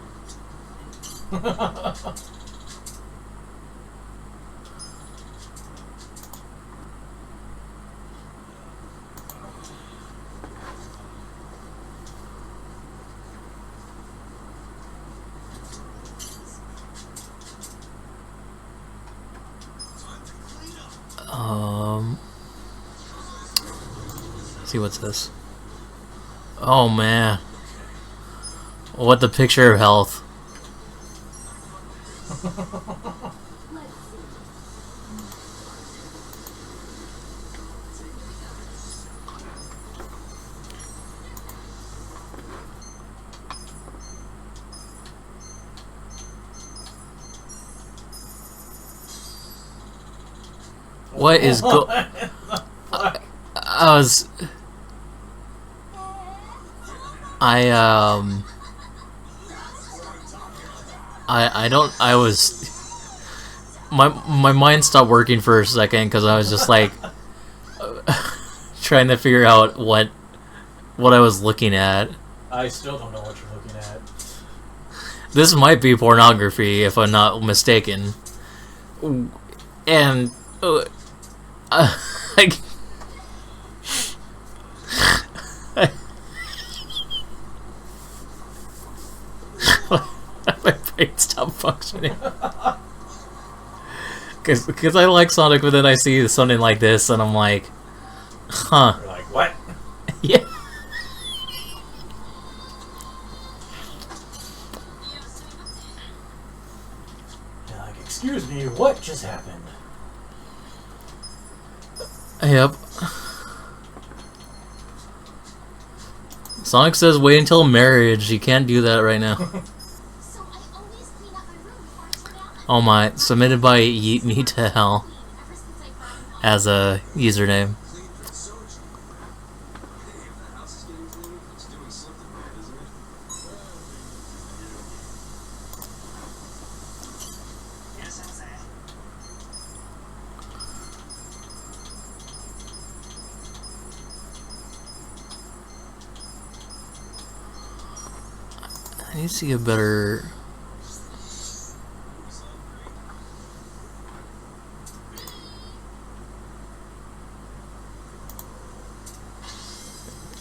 Let's see, what's this? Oh man, what the picture of health? What is my mind stopped working for a second because I was just like trying to figure out what I was looking at. I still don't know what you're looking at. This might be pornography if I'm not mistaken. And like my brain stopped functioning. Because I like Sonic, but then I see something like this, and I'm like, huh. You're like, what? Yeah. You're like, excuse me, what just happened? Yep. Sonic says wait until marriage. You can't do that right now. Oh my, submitted by Yeet Me to Hell as a username. I need to see a better...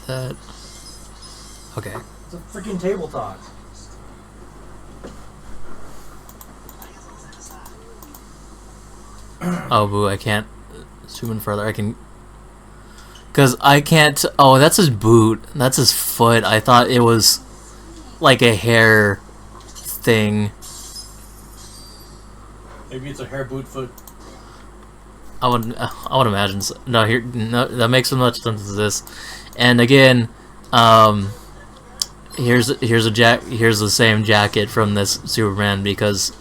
that? Okay. It's a freaking table talk. Oh, boo, I can't zoom in further. I can... Because I can't... Oh, that's his boot. That's his foot. I thought it was like a hair thing. Maybe it's a hair boot foot. I would imagine so. No, here, no, that makes so much sense as this. And again, here's the same jacket from this Superman, because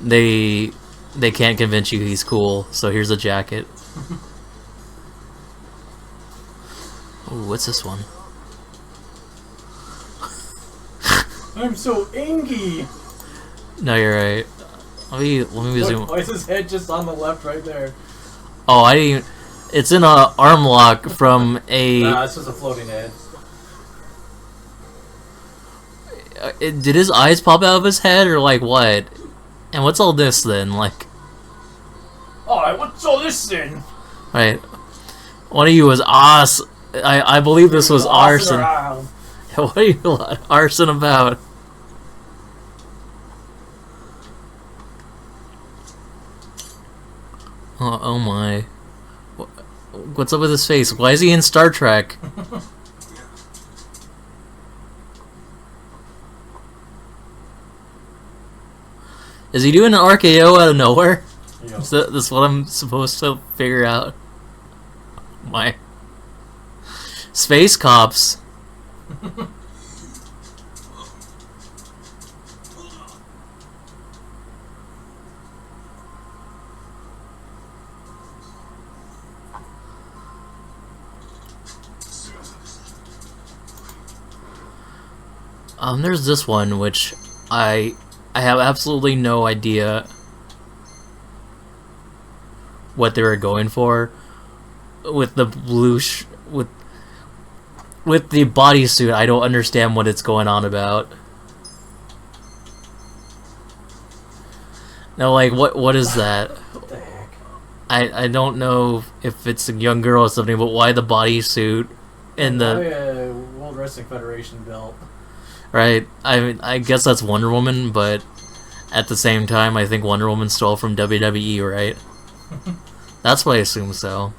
they can't convince you he's cool. So here's a jacket. Ooh, what's this one? I'm so angry. No, you're right. Let me zoom. Look, why is his head just on the left right there? Oh, I didn't even... It's in a arm lock from a... Nah, it's just a floating head. Did his eyes pop out of his head, or like what? And what's all this then? Like... Oh, what's all this then? Right. One of you was I believe this was arson. What are you arson about? Oh my. What's up with his face? Why is he in Star Trek? Is he doing an RKO out of nowhere? Yep. Is this what I'm supposed to figure out? My space cops. There's this one which I have absolutely no idea what they were going for with the blue with the bodysuit. I don't understand what it's going on about. No, like what is that? What the heck? I don't know if it's a young girl or something, but why the bodysuit and the World Wrestling Federation belt. right? I mean, I guess that's Wonder Woman, but at the same time, I think Wonder Woman stole from WWE, right? That's why I assume so.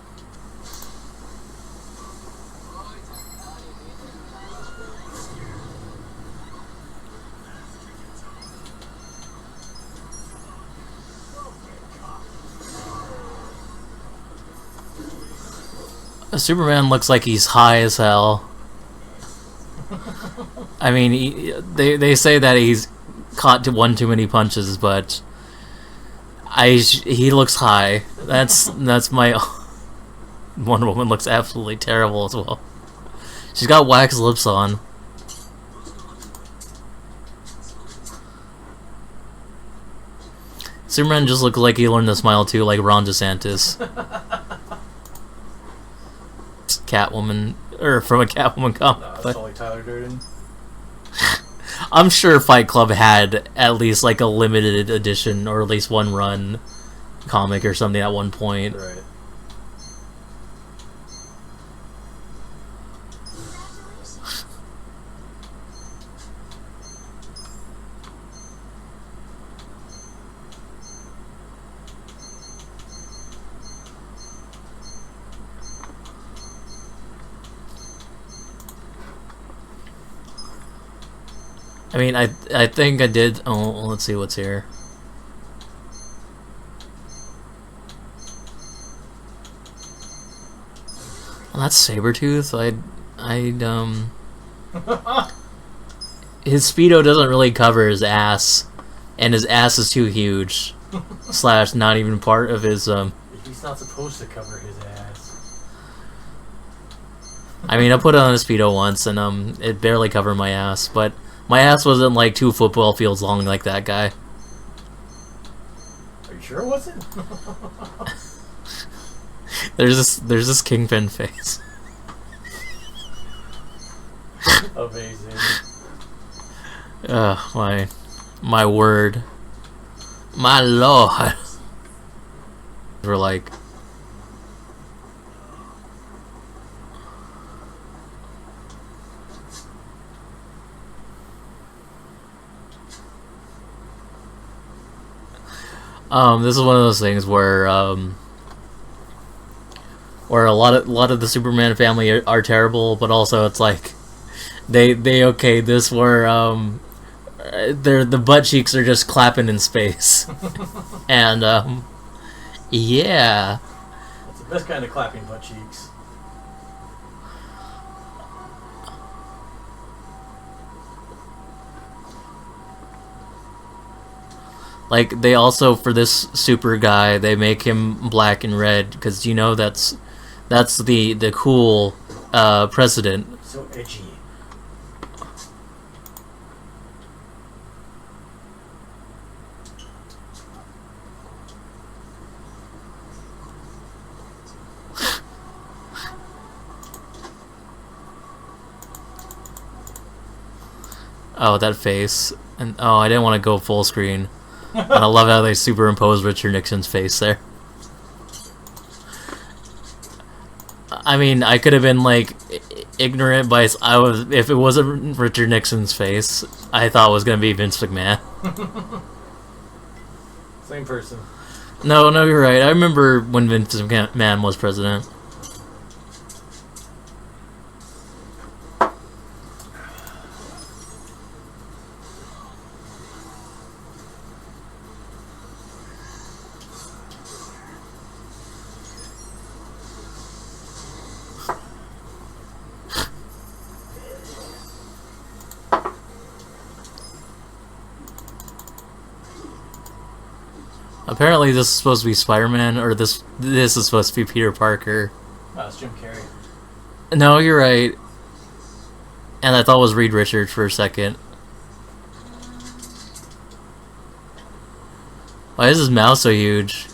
Superman looks like he's high as hell. I mean, they say that he's caught one too many punches, but he looks high. That's my... Wonder Woman looks absolutely terrible as well. She's got wax lips on. Superman just looks like he learned to smile too, like Ron DeSantis. Catwoman, or from a Catwoman comic. No, that's totally Tyler Durden. I'm sure Fight Club had at least like a limited edition or at least one run comic or something at one point. Right. I mean, I think I did. Oh, let's see what's here. Well, that's Sabretooth. His Speedo doesn't really cover his ass, and his ass is too huge. Slash, not even part of his He's not supposed to cover his ass. I mean, I put it on a Speedo once, and it barely covered my ass, but my ass wasn't like 2 football fields long like that guy. Are you sure it wasn't? There's this Kingpin face. Amazing. My word, my lord. We're like, This is one of those things where a lot of the Superman family are terrible, but also it's like they okay this where the butt cheeks are just clapping in space, and yeah. That's the best kind of clapping butt cheeks. Like, they also, for this super guy, they make him black and red, because, you know, that's the cool president. So edgy. Oh, that face. And oh, I didn't want to go full screen. And I love how they superimpose Richard Nixon's face there. I mean, I could have been like ignorant, but if it wasn't Richard Nixon's face, I thought it was gonna be Vince McMahon. Same person. No, you're right. I remember when Vince McMahon was president. Apparently this is supposed to be Spider-Man, or this is supposed to be Peter Parker. Oh, it's Jim Carrey. No, you're right. And I thought it was Reed Richards for a second. Why is his mouth so huge?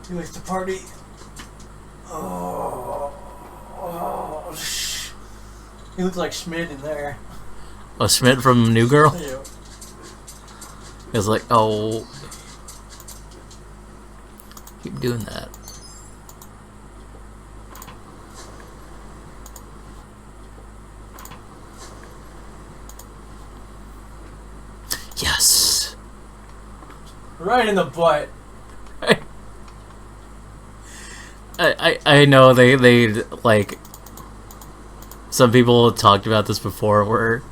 He likes to party. Oh, he looks like Schmidt in there. Oh, Schmidt from New Girl? Yeah. It's like, oh, keep doing that. Yes. Right in the butt. I know they like, some people talked about this before where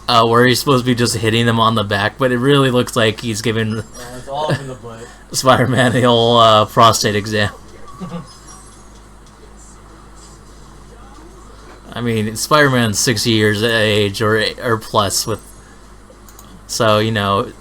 where he's supposed to be just hitting them on the back, but it really looks like he's giving It's all up in the butt. Spider-Man the whole prostate exam. I mean, Spider-Man's 60 years of age or plus, with, so you know.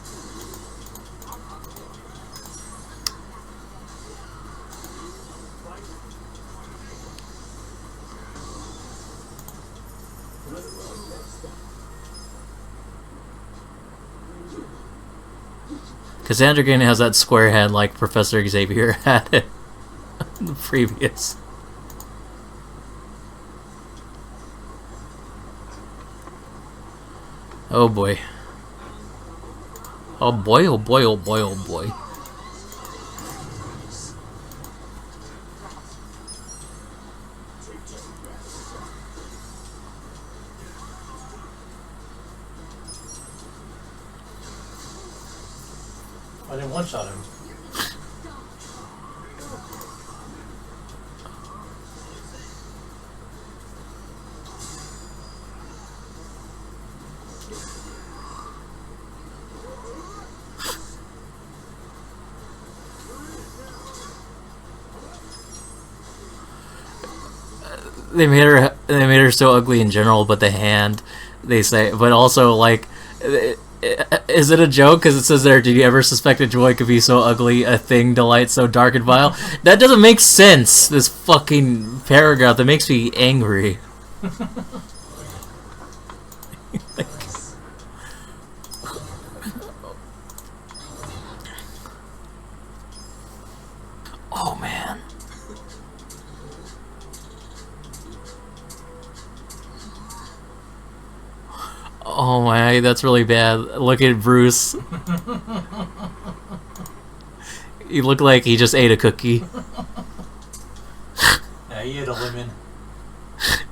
Because Androgen has that square head like Professor Xavier had it in the previous. Oh boy. Oh boy, oh boy, oh boy, oh boy. I didn't one-shot him. They made her so ugly in general, but the hand, they say, but also like, is it a joke? Because it says there, did you ever suspect a joy could be so ugly, a thing delight so dark and vile? That doesn't make sense, this fucking paragraph. That makes me angry. Oh man. Oh my, that's really bad. Look at Bruce. He looked like he just ate a cookie. Yeah, he ate a lemon.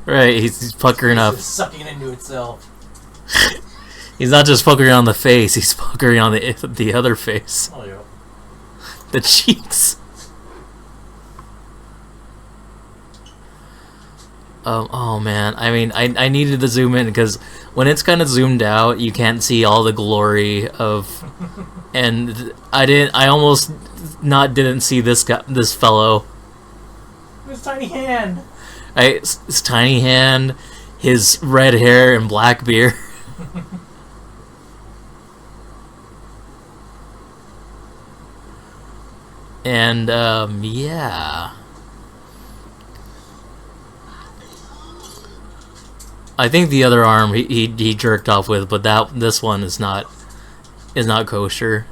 Right, he's puckering up. It's sucking into itself. He's not just focusing on the face, he's focusing on the other face. Oh, yeah. The cheeks. Oh man, I mean, I needed to zoom in because when it's kind of zoomed out, you can't see all the glory of, and I almost didn't see this fellow. His tiny hand. His tiny hand, his red hair and black beard. And yeah. I think the other arm he jerked off with, but this one is not kosher.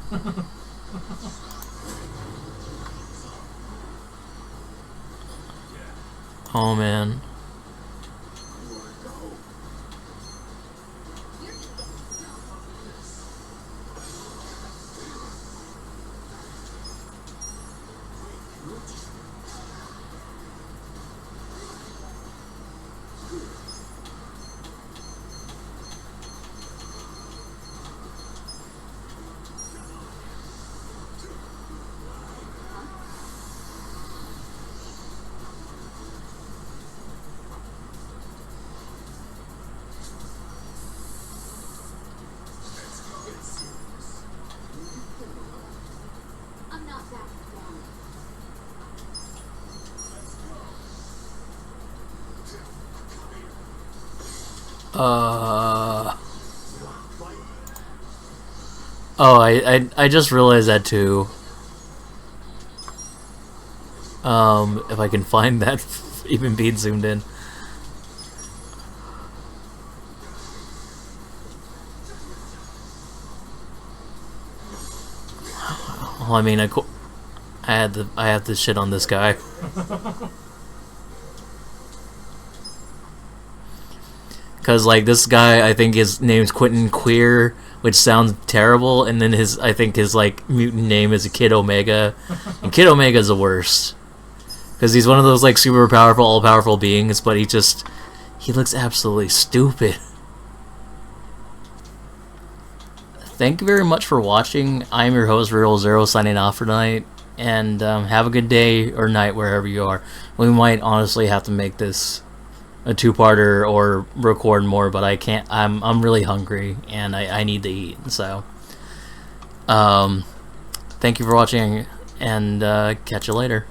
Oh man. Oh, I just realized that too. If I can find that even being zoomed in. Well, I mean, I have to shit on this guy. Because, like, this guy, I think his name's Quentin Queer, which sounds terrible, and then I think his, like, mutant name is Kid Omega, and Kid Omega's the worst. Because he's one of those, like, super powerful, all-powerful beings, but he looks absolutely stupid. Thank you very much for watching. I'm your host, Real Zero, signing off for tonight, and have a good day or night wherever you are. We might honestly have to make this a two-parter or record more, but I can't. I'm really hungry and I need to eat. So, thank you for watching, and catch you later.